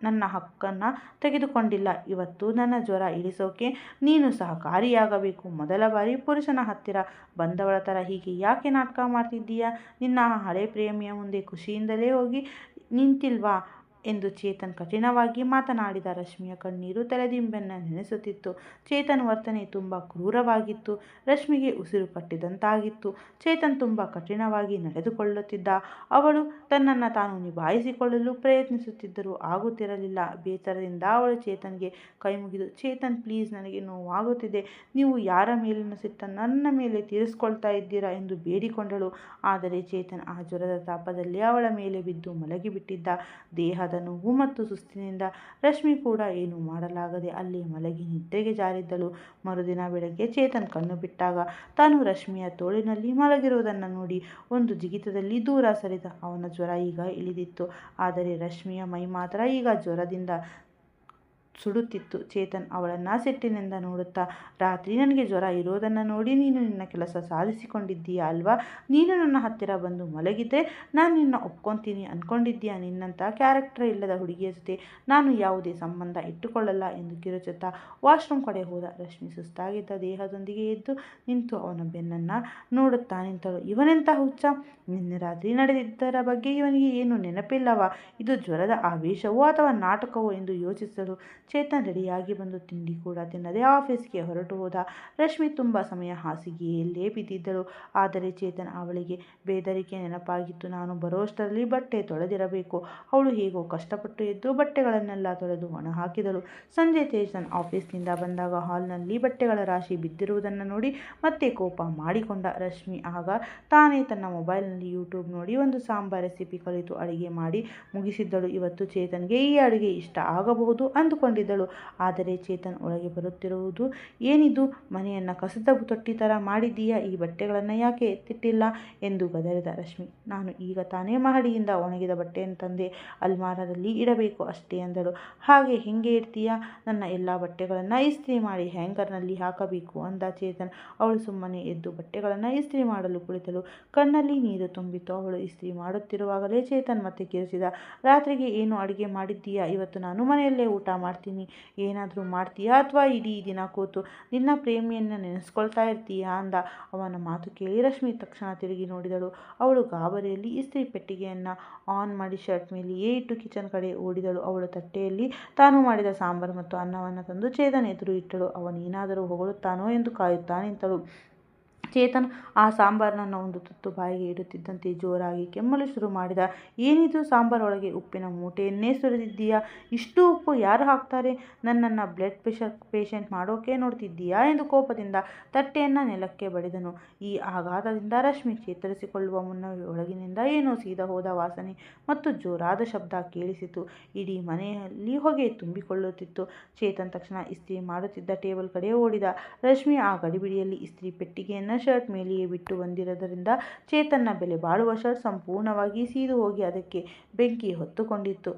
ನನ್ನ ಹಕ್ಕನ್ನು ತೆಗೆದುಕೊಂಡಿಲ್ಲ, ಇವತ್ತು ನನ್ನ ಜ್ವರ ಇಳಿಸೋಕೆ ನೀನು ಸಹಕಾರಿಯಾಗಬೇಕು. ಮೊದಲ ಬಾರಿ ಪುರುಷನ ಹತ್ತಿರ ಬಂದವಳ ಥರ ಹೀಗೆ ಯಾಕೆ ನಾಟಕ ಮಾಡ್ತಿದ್ದೀಯಾ, ನಿನ್ನ ಹಳೆ ಪ್ರೇಮಿಯ ಮುಂದೆ ಖುಷಿಯಿಂದಲೇ ಹೋಗಿ ನಿಂತಿಲ್ವಾ ಎಂದು ಚೇತನ್ ಕಠಿಣವಾಗಿ ಮಾತನಾಡಿದ. ರಶ್ಮಿಯ ಕಣ್ಣೀರು ತಲೆದಿಂಬನ್ನು ನೆನೆಸುತ್ತಿತ್ತು. ಚೇತನ್ ವರ್ತನೆ ತುಂಬ ಕ್ರೂರವಾಗಿತ್ತು. ರಶ್ಮಿಗೆ ಉಸಿರು ಕಟ್ಟಿದಂತಾಗಿತ್ತು. ಚೇತನ್ ತುಂಬ ಕಠಿಣವಾಗಿ ನಡೆದುಕೊಳ್ಳುತ್ತಿದ್ದ. ಅವಳು ತನ್ನನ್ನು ತಾನು ನಿಭಾಯಿಸಿಕೊಳ್ಳಲು ಪ್ರಯತ್ನಿಸುತ್ತಿದ್ದರೂ ಆಗುತ್ತಿರಲಿಲ್ಲ. ಬೇಸರದಿಂದ ಅವಳು ಚೇತನ್ಗೆ ಕೈ ಮುಗಿದು, ಚೇತನ್ ಪ್ಲೀಸ್, ನನಗೆ ನೋವಾಗುತ್ತಿದೆ, ನೀವು ಯಾರ ಮೇಲಿನ ಸಿಟ್ಟನ್ನು ನನ್ನ ಮೇಲೆ ತೀರಿಸ್ಕೊಳ್ತಾ ಇದ್ದೀರಾ ಎಂದು ಬೇಡಿಕೊಂಡಳು. ಆದರೆ ಚೇತನ್ ಆ ಜ್ವರದ ತಾಪದಲ್ಲಿ ಅವಳ ಮೇಲೆ ಬಿದ್ದು ಮಲಗಿಬಿಟ್ಟಿದ್ದ. ದೇಹದ ನೋವು ಮತ್ತು ಸುಸ್ತಿನಿಂದ ರಶ್ಮಿ ಕೂಡ ಏನೂ ಮಾಡಲಾಗದೆ ಅಲ್ಲೇ ಮಲಗಿ ನಿದ್ದೆಗೆ ಜಾರಿದ್ದಳು. ಮರುದಿನ ಬೆಳಗ್ಗೆ ಚೇತನ್ ಕಣ್ಣು ಬಿಟ್ಟಾಗ ತಾನು ರಶ್ಮಿಯ ತೋಳಿನಲ್ಲಿ ಮಲಗಿರುವುದನ್ನು ನೋಡಿ ಒಂದು ಜಿಗಿತದಲ್ಲಿ ದೂರ ಸರಿದ. ಅವನ ಜ್ವರ ಈಗ ಇಳಿದಿತ್ತು, ಆದರೆ ರಶ್ಮಿಯ ಮೈ ಮಾತ್ರ ಈಗ ಜ್ವರದಿಂದ ಸುಡುತ್ತಿತ್ತು. ಚೇತನ್ ಅವಳನ್ನು ಸಿಟ್ಟಿನಿಂದ ನೋಡುತ್ತಾ, ರಾತ್ರಿ ನನಗೆ ಜ್ವರ ಇರೋದನ್ನು ನೋಡಿ ನೀನು ನಿನ್ನ ಕೆಲಸ ಸಾಧಿಸಿಕೊಂಡಿದ್ದೀಯಾ ಅಲ್ವಾ, ನೀನು ನನ್ನ ಹತ್ತಿರ ಬಂದು ಮಲಗಿದ್ರೆ ನಾನು ನಿನ್ನ ಒಪ್ಕೊತೀನಿ ಅಂದ್ಕೊಂಡಿದ್ದೀಯಾ, ನಿನ್ನಂಥ ಕ್ಯಾರೆಕ್ಟರ್ ಇಲ್ಲದ ಹುಡುಗಿಯ ಜೊತೆ ನಾನು ಯಾವುದೇ ಸಂಬಂಧ ಇಟ್ಟುಕೊಳ್ಳಲ್ಲ ಎಂದು ಕಿರುಚುತ್ತಾ ವಾಶ್ರೂಮ್ ಕಡೆ ಹೋದ. ರಶ್ಮಿ ಸುಸ್ತಾಗಿದ್ದ ದೇಹದೊಂದಿಗೆ ಎದ್ದು ನಿಂತು ಅವನ ಬೆನ್ನನ್ನು ನೋಡುತ್ತಾ ನಿಂತಳು. ಇವನೆಂಥ ಹುಚ್ಚ, ನಿನ್ನೆ ರಾತ್ರಿ ನಡೆದಿದ್ದರ ಬಗ್ಗೆ ಇವನಿಗೆ ಏನು ನೆನಪಿಲ್ಲವಾ, ಇದು ಜ್ವರದ ಆವೇಶವೋ ಅಥವಾ ನಾಟಕವೋ ಎಂದು ಯೋಚಿಸಿದಳು. ಚೇತನ್ ರೆಡಿಯಾಗಿ ಬಂದು ತಿಂಡಿ ಕೂಡ ತಿನ್ನದೆ ಆಫೀಸ್ಗೆ ಹೊರಟು ಹೋದ. ರಶ್ಮಿ ತುಂಬ ಸಮಯ ಹಾಸಿಗೆಯಲ್ಲೇ ಬಿದ್ದಿದ್ದಳು. ಆದರೆ ಚೇತನ್ ಅವಳಿಗೆ ಬೇದರಿಕೆ ನೆನಪಾಗಿತ್ತು. ನಾನು ಬರೋಷ್ಟರಲ್ಲಿ ಬಟ್ಟೆ ತೊಳೆದಿರಬೇಕು. ಅವಳು ಹೇಗೋ ಕಷ್ಟಪಟ್ಟು ಎದ್ದು ಬಟ್ಟೆಗಳನ್ನೆಲ್ಲ ತೊಳೆದು ಒಣ ಹಾಕಿದಳು. ಸಂಜೆ ಚೇತನ್ ಆಫೀಸ್ನಿಂದ ಬಂದಾಗ ಹಾಲ್ನಲ್ಲಿ ಬಟ್ಟೆಗಳ ರಾಶಿ ಬಿದ್ದಿರುವುದನ್ನು ನೋಡಿ ಮತ್ತೆ ಕೋಪ ಮಾಡಿಕೊಂಡ. ರಶ್ಮಿ ಆಗ ತಾನೇ ತನ್ನ ಮೊಬೈಲ್ನಲ್ಲಿ ಯೂಟ್ಯೂಬ್ ನೋಡಿ ಒಂದು ಸಾಂಬಾರ್ ರೆಸಿಪಿ ಕಲಿತು ಅಡುಗೆ ಮಾಡಿ ಮುಗಿಸಿದ್ದಳು. ಇವತ್ತು ಚೇತನ್ಗೆ ಈ ಅಡುಗೆ ಇಷ್ಟ ಆಗಬಹುದು ಅಂದುಕೊಂಡಿದ್ದಳು. ಅಂದುಕೊಂಡಿದ್ದಳು. ಆದರೆ ಚೇತನ್ ಒಳಗೆ ಬರುತ್ತಿರುವುದು, ಏನಿದು, ಮನೆಯನ್ನು ಕಸದ ತೊಟ್ಟಿ ಥರ ಮಾಡಿದ್ದೀಯಾ, ಈ ಬಟ್ಟೆಗಳನ್ನು ಯಾಕೆ ಎತ್ತಿಟ್ಟಿಲ್ಲ ಎಂದು ಗದರಿದ ರಶ್ಮಿ. ನಾನು ಈಗ ತಾನೇ ಮಹಡಿಯಿಂದ ಒಣಗಿದ ಬಟ್ಟೆಯನ್ನು ತಂದೆ, ಅಲ್ಮಾರದಲ್ಲಿ ಇಡಬೇಕು ಅಷ್ಟೇ ಎಂದಳು. ಹಾಗೆ ಹೆಂಗೆ ಇಡ್ತೀಯಾ, ನನ್ನ ಎಲ್ಲ ಬಟ್ಟೆಗಳನ್ನು ಇಸ್ತ್ರಿ ಮಾಡಿ ಹ್ಯಾಂಗರ್ನಲ್ಲಿ ಹಾಕಬೇಕು ಅಂದ ಚೇತನ್. ಅವಳು ಸುಮ್ಮನೆ ಎದ್ದು ಬಟ್ಟೆಗಳನ್ನು ಇಸ್ತ್ರಿ ಮಾಡಲು ಕುಳಿತಳು. ಕಣ್ಣಲ್ಲಿ ನೀರು ತುಂಬಿತ್ತು. ಅವಳು ಇಸ್ತ್ರಿ ಮಾಡುತ್ತಿರುವಾಗಲೇ ಚೇತನ್ ಮತ್ತೆ ಕಿರುಚಿದ. ರಾತ್ರಿಗೆ ಏನು ಅಡುಗೆ ಮಾಡಿದ್ದೀಯಾ, ಇವತ್ತು ನಾನು ಮನೆಯಲ್ಲೇ ಊಟ ಮಾಡ್ತೀನಿ, ಏನಾದರೂ ಮಾಡ್ತೀಯಾ ಅಥವಾ ಇಡೀ ದಿನ ಕೂತು ನಿನ್ನ ಪ್ರೇಮಿಯನ್ನು ನೆನೆಸ್ಕೊಳ್ತಾ ಇರ್ತೀಯಾ ಅಂದ. ಅವನ ಮಾತು ಕೇಳಿ ರಶ್ಮಿ ತಕ್ಷಣ ತಿರುಗಿ ನೋಡಿದಳು. ಅವಳು ಗಾಬರಿಯಲ್ಲಿ ಇಸ್ತ್ರಿ ಪೆಟ್ಟಿಗೆಯನ್ನು ಆನ್ ಮಾಡಿ ಶರ್ಟ್ ಮೇಲೆಯೇ ಇಟ್ಟು ಕಿಚನ್ ಕಡೆ ಓಡಿದಳು. ಅವಳು ತಟ್ಟೆಯಲ್ಲಿ ತಾನು ಮಾಡಿದ ಸಾಂಬಾರು ಮತ್ತು ಅನ್ನವನ್ನು ತಂದು ಚೇತನ್ ಎದುರು ಇಟ್ಟಳು. ಅವನೇನಾದರೂ ಹೊಗಳುತ್ತಾನೋ ಎಂದು ಕಾಯುತ್ತಾ ನಿಂತಳು. ಚೇತನ್ ಆ ಸಾಂಬಾರನ್ನು ಒಂದು ತುತ್ತು ಬಾಯಿಗೆ ಇಡುತ್ತಿದ್ದಂತೆ ಜೋರಾಗಿ ಕೆಮ್ಮಲು ಶುರು ಮಾಡಿದ. ಏನಿದು, ಸಾಂಬಾರೊಳಗೆ ಉಪ್ಪಿನ ಮೂಟೆಯನ್ನೇ ಸುರಿದಿದ್ದೀಯಾ, ಇಷ್ಟು ಉಪ್ಪು ಯಾರು ಹಾಕ್ತಾರೆ, ನನ್ನನ್ನು ಬ್ಲಡ್ ಪ್ರೆಷರ್ ಪೇಷಂಟ್ ಮಾಡೋಕೆ ನೋಡ್ತಿದ್ದೀಯಾ ಎಂದು ಕೋಪದಿಂದ ತಟ್ಟೆಯನ್ನು ನೆಲಕ್ಕೆ ಬಡಿದನು. ಈ ಆಘಾತದಿಂದ ರಶ್ಮಿ ಚೇತರಿಸಿಕೊಳ್ಳುವ ಮುನ್ನವೇ ಒಳಗಿನಿಂದ ಏನೋ ಸೀದ ಹೋದ ವಾಸನೆ ಮತ್ತು ಜೋರಾದ ಶಬ್ದ ಕೇಳಿಸಿತು. ಇಡೀ ಮನೆಯಲ್ಲಿ ಹೊಗೆ ತುಂಬಿಕೊಳ್ಳುತ್ತಿತ್ತು. ಚೇತನ್ ತಕ್ಷಣ ಇಸ್ತ್ರಿ ಮಾಡುತ್ತಿದ್ದ ಟೇಬಲ್ ಕಡೆ ಓಡಿದ. ರಶ್ಮಿ ಆ ಗಡಿಬಿಡಿಯಲ್ಲಿ ಇಸ್ತ್ರಿ ಪೆಟ್ಟಿಗೆಯನ್ನು ಶರ್ಟ್ ಮೇಲೆಯೇ ಬಿಟ್ಟು ಬಂದಿದ್ದರಿಂದ ಚೇತನ್ನ ಬೆಲೆ ಬಾಳುವ ಶರ್ಟ್ ಸಂಪೂರ್ಣವಾಗಿ ಸೀದು ಹೋಗಿ ಅದಕ್ಕೆ ಬೆಂಕಿ ಹೊತ್ತುಕೊಂಡಿತ್ತು.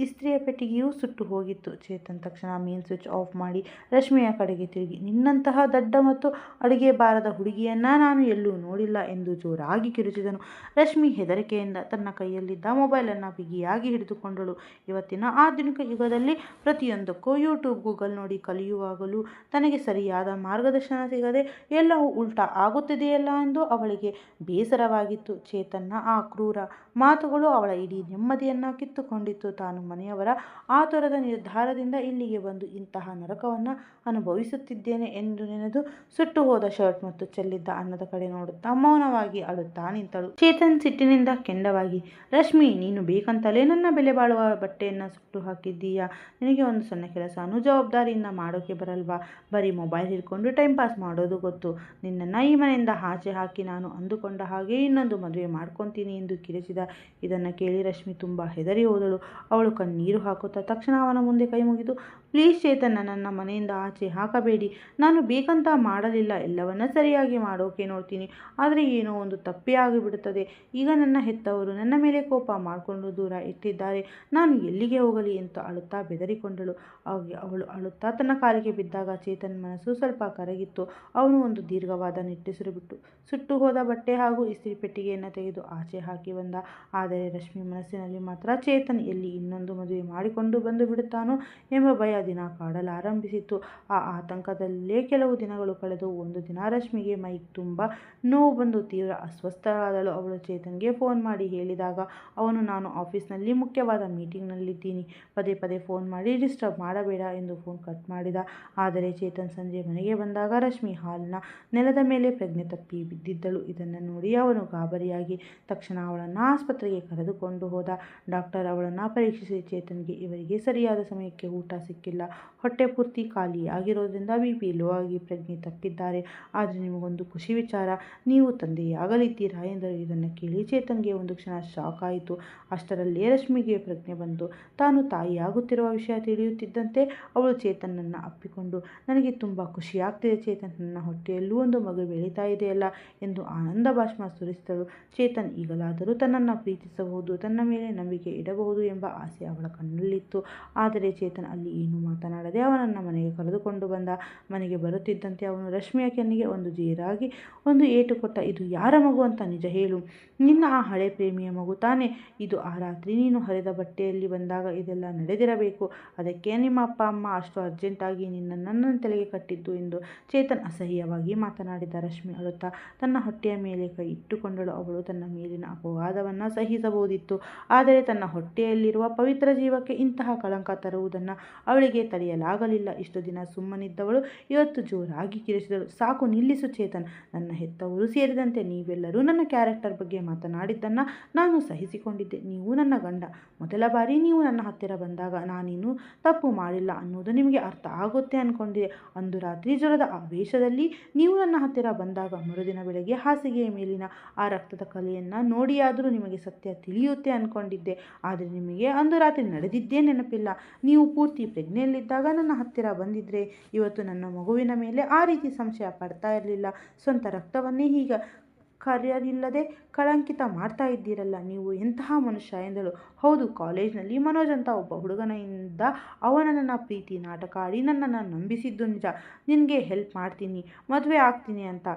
ಇಸ್ತ್ರಿಯ ಪೆಟ್ಟಿಗೆಯೂ ಸುಟ್ಟು ಹೋಗಿತ್ತು. ಚೇತನ್ ತಕ್ಷಣ ಮೇನ್ ಸ್ವಿಚ್ ಆಫ್ ಮಾಡಿ ರಶ್ಮಿಯ ಕಡೆಗೆ ತಿರುಗಿ, ನಿನ್ನಂತಹ ದಡ್ಡ ಮತ್ತು ಅಡುಗೆ ಬಾರದ ಹುಡುಗಿಯನ್ನ ನಾನು ಎಲ್ಲೂ ನೋಡಿಲ್ಲ ಎಂದು ಜೋರಾಗಿ ಕಿರುಚಿದನು. ರಶ್ಮಿ ಹೆದರಿಕೆಯಿಂದ ತನ್ನ ಕೈಯಲ್ಲಿದ್ದ ಮೊಬೈಲನ್ನು ಬಿಗಿಯಾಗಿ ಹಿಡಿದುಕೊಂಡಳು. ಇವತ್ತಿನ ಆಧುನಿಕ ಯುಗದಲ್ಲಿ ಪ್ರತಿಯೊಂದಕ್ಕೂ ಯೂಟ್ಯೂಬ್, ಗೂಗಲ್ ನೋಡಿ ಕಲಿಯುವಾಗಲೂ ತನಗೆ ಸರಿಯಾದ ಮಾರ್ಗದರ್ಶನ ಸಿಗದೆ ಎಲ್ಲವೂ ಉಲ್ಟಾ ಆಗುತ್ತಿದೆಯಲ್ಲ ಎಂದು ಅವಳಿಗೆ ಬೇಸರವಾಗಿತ್ತು. ಚೇತನ್ನ ಆ ಕ್ರೂರ ಮಾತುಗಳು ಅವಳ ಇಡೀ ನೆಮ್ಮದಿಯನ್ನು ಕಿತ್ತುಕೊಂಡಿತ್ತು. ತಾನು ಮನೆಯವರ ಆತುರದ ನಿರ್ಧಾರದಿಂದ ಇಲ್ಲಿಗೆ ಬಂದು ಇಂತಹ ನರಕವನ್ನು ಅನುಭವಿಸುತ್ತಿದ್ದೇನೆ ಎಂದು ನೆನೆದು ಸುಟ್ಟು ಹೋದ ಶರ್ಟ್ ಮತ್ತು ಚೆಲ್ಲಿದ್ದ ಅನ್ನದ ಕಡೆ ನೋಡುತ್ತಾ ಮೌನವಾಗಿ ಅಳುತ್ತಾ ನಿಂತಳು. ಚೇತನ್ ಸಿಟ್ಟಿನಿಂದ ಕೆಂಡವಾಗಿ, ರಶ್ಮಿ, ನೀನು ಬೇಕಂತಲೇ ನನ್ನ ಬೆಲೆ ಬಾಳುವ ಬಟ್ಟೆಯನ್ನು ಸುಟ್ಟು ಹಾಕಿದ್ದೀಯಾ, ನಿನಗೆ ಒಂದು ಸಣ್ಣ ಕೆಲಸನೂ ಜವಾಬ್ದಾರಿಯಿಂದ ಮಾಡೋಕೆ ಬರಲ್ವಾ, ಬರೀ ಮೊಬೈಲ್ ಹಿಡ್ಕೊಂಡು ಟೈಮ್ ಪಾಸ್ ಮಾಡೋದು ಗೊತ್ತು, ನಿನ್ನನ್ನು ಈ ಮನೆಯಿಂದ ಆಚೆ ಹಾಕಿ ನಾನು ಅಂದುಕೊಂಡ ಹಾಗೆ ಇನ್ನೊಂದು ಮದುವೆ ಮಾಡ್ಕೊತೀನಿ ಎಂದು ಕಿರಿಚಿದ. ಇದನ್ನು ಕೇಳಿ ರಶ್ಮಿ ತುಂಬ ಹೆದರಿ ಹೋದಳು. ಅವಳು ಕಣ್ಣೀರು ಹಾಕುತ್ತಾ ತಕ್ಷಣ ಅವನ ಮುಂದೆ ಕೈ ಮುಗಿದು, ಪ್ಲೀಸ್ ಚೇತನ್, ನನ್ನ ಮನೆಯಿಂದ ಆಚೆ ಹಾಕಬೇಡಿ, ನಾನು ಬೇಕಂತ ಮಾಡಲಿಲ್ಲ, ಎಲ್ಲವನ್ನ ಸರಿಯಾಗಿ ಮಾಡೋಕೆ ನೋಡ್ತೀನಿ, ಆದರೆ ಏನೋ ಒಂದು ತಪ್ಪೇ ಆಗಿಬಿಡುತ್ತದೆ, ಈಗ ನನ್ನ ಹೆತ್ತವರು ನನ್ನ ಮೇಲೆ ಕೋಪ ಮಾಡಿಕೊಂಡು ದೂರ ಇಟ್ಟಿದ್ದಾರೆ, ನಾನು ಎಲ್ಲಿಗೆ ಹೋಗಲಿ ಎಂದು ಅಳುತ್ತಾ ಬೆದರಿಕೊಂಡಳು. ಅವಳು ಅಳುತ್ತಾ ತನ್ನ ಕಾಲಿಗೆ ಬಿದ್ದಾಗ ಚೇತನ್ ಮನಸ್ಸು ಸ್ವಲ್ಪ ಕರಗಿತ್ತು. ಅವನು ಒಂದು ದೀರ್ಘವಾದ ನಿಟ್ಟುಸಿರು ಬಿಟ್ಟು ಸುಟ್ಟು ಹೋದ ಬಟ್ಟೆ ಹಾಗೂ ಇಸ್ತ್ರಿ ಪೆಟ್ಟಿಗೆಯನ್ನು ತೆಗೆದು ಆಚೆ ಹಾಕಿ ಬಂದ. ಆದರೆ ರಶ್ಮಿ ಮನಸ್ಸಿನಲ್ಲಿ ಮಾತ್ರ ಚೇತನ್ ಎಲ್ಲಿ ಇನ್ನೊಂದು ಮದುವೆ ಮಾಡಿಕೊಂಡು ಬಂದು ಬಿಡುತ್ತಾನೋ ಎಂಬ ಭಯ ದಿನ ಕಾಡಲಾರಂಭಿಸಿತ್ತು. ಆ ಆತಂಕದಲ್ಲೇ ಕೆಲವು ದಿನಗಳು ಕಳೆದು ಒಂದು ದಿನ ರಶ್ಮಿಗೆ ಮೈ ತುಂಬ ನೋವು ಬಂದು ತೀವ್ರ ಅಸ್ವಸ್ಥಳಾದಳು. ಅವಳು ಚೇತನ್ಗೆ ಫೋನ್ ಮಾಡಿ ಹೇಳಿದಾಗ ಅವನು, ನಾನು ಆಫೀಸ್ನಲ್ಲಿ ಮುಖ್ಯವಾದ ಮೀಟಿಂಗ್ನಲ್ಲಿದ್ದೀನಿ, ಪದೇ ಪದೇ ಫೋನ್ ಮಾಡಿ ಡಿಸ್ಟರ್ಬ್ ಮಾಡಬೇಡ ಎಂದು ಫೋನ್ ಕಟ್ ಮಾಡಿದ. ಆದರೆ ಚೇತನ್ ಸಂಜೆ ಮನೆಗೆ ಬಂದಾಗ ರಶ್ಮಿ ಹಾಲಿನ ನೆಲದ ಮೇಲೆ ಪ್ರಜ್ಞೆ ತಪ್ಪಿ ಬಿದ್ದಿದ್ದಳು. ಇದನ್ನು ನೋಡಿ ಅವನು ಗಾಬರಿಯಾಗಿ ತಕ್ಷಣ ಅವಳನ್ನು ಆಸ್ಪತ್ರೆಗೆ ಕರೆದುಕೊಂಡು ಹೋದ. ಡಾಕ್ಟರ್ ಅವಳನ್ನು ಪರೀಕ್ಷಿಸಿ ಚೇತನ್ಗೆ ಇವರಿಗೆ ಸರಿಯಾದ ಸಮಯಕ್ಕೆ ಊಟ ಸಿಕ್ಕಿಲ್ಲ, ಹೊಟ್ಟೆ ಪೂರ್ತಿ ಖಾಲಿಯಾಗಿರೋದ್ರಿಂದ BP ಲೋ ಆಗಿ ಪ್ರಜ್ಞೆ ತಪ್ಪಿದ್ದಾರೆ, ಆದರೆ ನಿಮಗೊಂದು ಖುಷಿ ವಿಚಾರ, ನೀವು ತಂದೆಯಾಗಲಿದ್ದೀರಾ ಎಂದರು. ಇದನ್ನು ಕೇಳಿ ಚೇತನ್ಗೆ ಒಂದು ಕ್ಷಣ ಶಾಕ್ ಆಯಿತು. ಅಷ್ಟರಲ್ಲೇ ರಶ್ಮಿಗೆ ಪ್ರಜ್ಞೆ ಬಂತು. ತಾನು ತಾಯಿಯಾಗುತ್ತಿರುವ ವಿಷಯ ತಿಳಿಯುತ್ತಿದ್ದಂತೆ ಅವಳು ಚೇತನ್ನನ್ನು ಅಪ್ಪಿಕೊಂಡು, ನನಗೆ ತುಂಬ ಖುಷಿಯಾಗ್ತಿದೆ ಚೇತನ್, ನನ್ನ ಹೊಟ್ಟೆಯಲ್ಲೂ ಒಂದು ಮಗು ಬೆಳೀತಾ ಇದೆಯಲ್ಲ ಎಂದು ಆನಂದ ಭಾಷ್ಮ ಸುರಿಸಿದಳು. ಚೇತನ್ ಈಗಲಾದರೂ ತನ್ನನ್ನು ಪ್ರೀತಿಸಬಹುದು, ತನ್ನ ಮೇಲೆ ನಂಬಿಕೆ ಇಡಬಹುದು ಎಂಬ ಆಸೆ ಅವಳ ಕಣ್ಣಲ್ಲಿತ್ತು. ಆದರೆ ಚೇತನ್ ಅಲ್ಲಿ ಏನೂ ಮಾತನಾಡದೆ ಅವನನ್ನು ಮನೆಗೆ ಕರೆದುಕೊಂಡು ಬಂದ. ಮನೆಗೆ ಬರುತ್ತಿದ್ದಂತೆ ಅವನು ರಶ್ಮಿಯ ಕೆನ್ನಿಗೆ ಒಂದು ಜೇರಾಗಿ ಒಂದು ಏಟು ಕೊಟ್ಟ. ಇದು ಯಾರ ಮಗು ಅಂತ ನಿಜ ಹೇಳು, ನಿನ್ನ ಆ ಹಳೆ ಪ್ರೇಮಿಯ ಮಗು ತಾನೇ, ಇದು ಆ ರಾತ್ರಿ ನೀನು ಹರಿದ ಬಟ್ಟೆಯಲ್ಲಿ ಬಂದಾಗ ಇದೆಲ್ಲ ನಡೆದಿರಬೇಕು, ಅದಕ್ಕೆ ನಿಮ್ಮ ಅಪ್ಪ ಅಮ್ಮ ಅಷ್ಟು ಅರ್ಜೆಂಟಾಗಿ ನನ್ನ ತಲೆಗೆ ಕಟ್ಟಿದ್ದು ಎಂದು ಚೇತನ್ ಅಸಹ್ಯವಾಗಿ ಮಾತನಾಡಿದ. ರಶ್ಮಿ ಅಳುತ್ತಾ ತನ್ನ ಹೊಟ್ಟೆಯ ಮೇಲೆ ಕೈ ಇಟ್ಟುಕೊಂಡಳು. ಅವಳು ತನ್ನ ಮೇಲಿನ ಅಪವಾದವನ್ನು ಸಹಿಸಬಹುದಿತ್ತು, ಆದರೆ ತನ್ನ ಹೊಟ್ಟೆಯಲ್ಲಿರುವ ಪವಿತ್ರ ಜೀವಕ್ಕೆ ಇಂತಹ ಕಳಂಕ ತರುವುದನ್ನು ಅವಳಿಗೆ ತಡೆಯಲಾಗಲಿಲ್ಲ. ಇಷ್ಟು ದಿನ ಸುಮ್ಮನಿದ್ದವಳು ಇವತ್ತು ಜೋರಾಗಿ ಕಿರಿಚಿದಳು. ಸಾಕು, ನಿಲ್ಲಿಸು ಚೇತನ್, ನನ್ನ ಹೆತ್ತವರು ಸೇರಿದಂತೆ ನೀವೆಲ್ಲರೂ ನನ್ನ ಕ್ಯಾರೆಕ್ಟರ್ ಬಗ್ಗೆ ಮಾತನಾಡಿದ್ದನ್ನು ನಾನು ಸಹಿಸಿಕೊಂಡಿದ್ದೆ, ನೀವು ನನ್ನ ಗಂಡ, ಮೊದಲ ಬಾರಿ ನೀವು ನನ್ನ ಹತ್ತಿರ ಬಂದಾಗ ನಾನೇನು ತಪ್ಪು ಮಾಡಿಲ್ಲ ಅನ್ನೋದು ನಿಮಗೆ ಅರ್ಥ ಆಗುತ್ತೆ ಅಂದ್ಕೊಂಡಿದ್ದೆ. ಅಂದು ರಾತ್ರಿ ಜ್ವರದ ಆವೇಶದಲ್ಲಿ ನೀವು ನನ್ನ ಹತ್ತಿರ ಬಂದಾಗ ಮರುದಿನ ಬೆಳಗ್ಗೆ ಹಾಸಿಗೆಯ ಮೇಲಿನ ಆ ರಕ್ತದ ಕಲೆಯನ್ನು ನೋಡಿಯಾದರೂ ನಿಮಗೆ ಸತ್ಯ ತಿಳಿಯುತ್ತೆ ಅಂದ್ಕೊಂಡಿದ್ದೆ. ಆದರೆ ನಿಮಗೆ ಅಂದು ರಾತ್ರಿ ನಡೆದಿದ್ದೇ ನೆನಪಿಲ್ಲ. ನೀವು ಪೂರ್ತಿ ಪ್ರಜ್ಞೆಯಲ್ಲಿದ್ದಾಗ ನನ್ನ ಹತ್ತಿರ ಬಂದಿದ್ರೆ ಇವತ್ತು ನನ್ನ ಮಗುವಿನ ಮೇಲೆ ಆ ರೀತಿ ಸಂಶಯ ಪಡ್ತಾ ಇರಲಿಲ್ಲ. ಸ್ವಂತ ರಕ್ತವನ್ನೇ ಹೀಗೆ ಕಾರ್ಯವಿಲ್ಲದೆ ಕಳಂಕಿತ ಮಾಡ್ತಾ ಇದ್ದೀರಲ್ಲ, ನೀವು ಎಂತಹ ಮನುಷ್ಯ ಎಂದಳು. ಹೌದು, ಕಾಲೇಜ್ನಲ್ಲಿ ಮನೋಜ್ ಅಂತ ಒಬ್ಬ ಹುಡುಗನಿಂದ ಅವನ ನನ್ನ ಪ್ರೀತಿ ನಾಟಕ ಆಡಿ ನನ್ನನ್ನು ನಂಬಿಸಿದ್ದು ನಿಜ. ನಿನಗೆ ಹೆಲ್ಪ್ ಮಾಡ್ತೀನಿ, ಮದುವೆ ಆಗ್ತೀನಿ ಅಂತ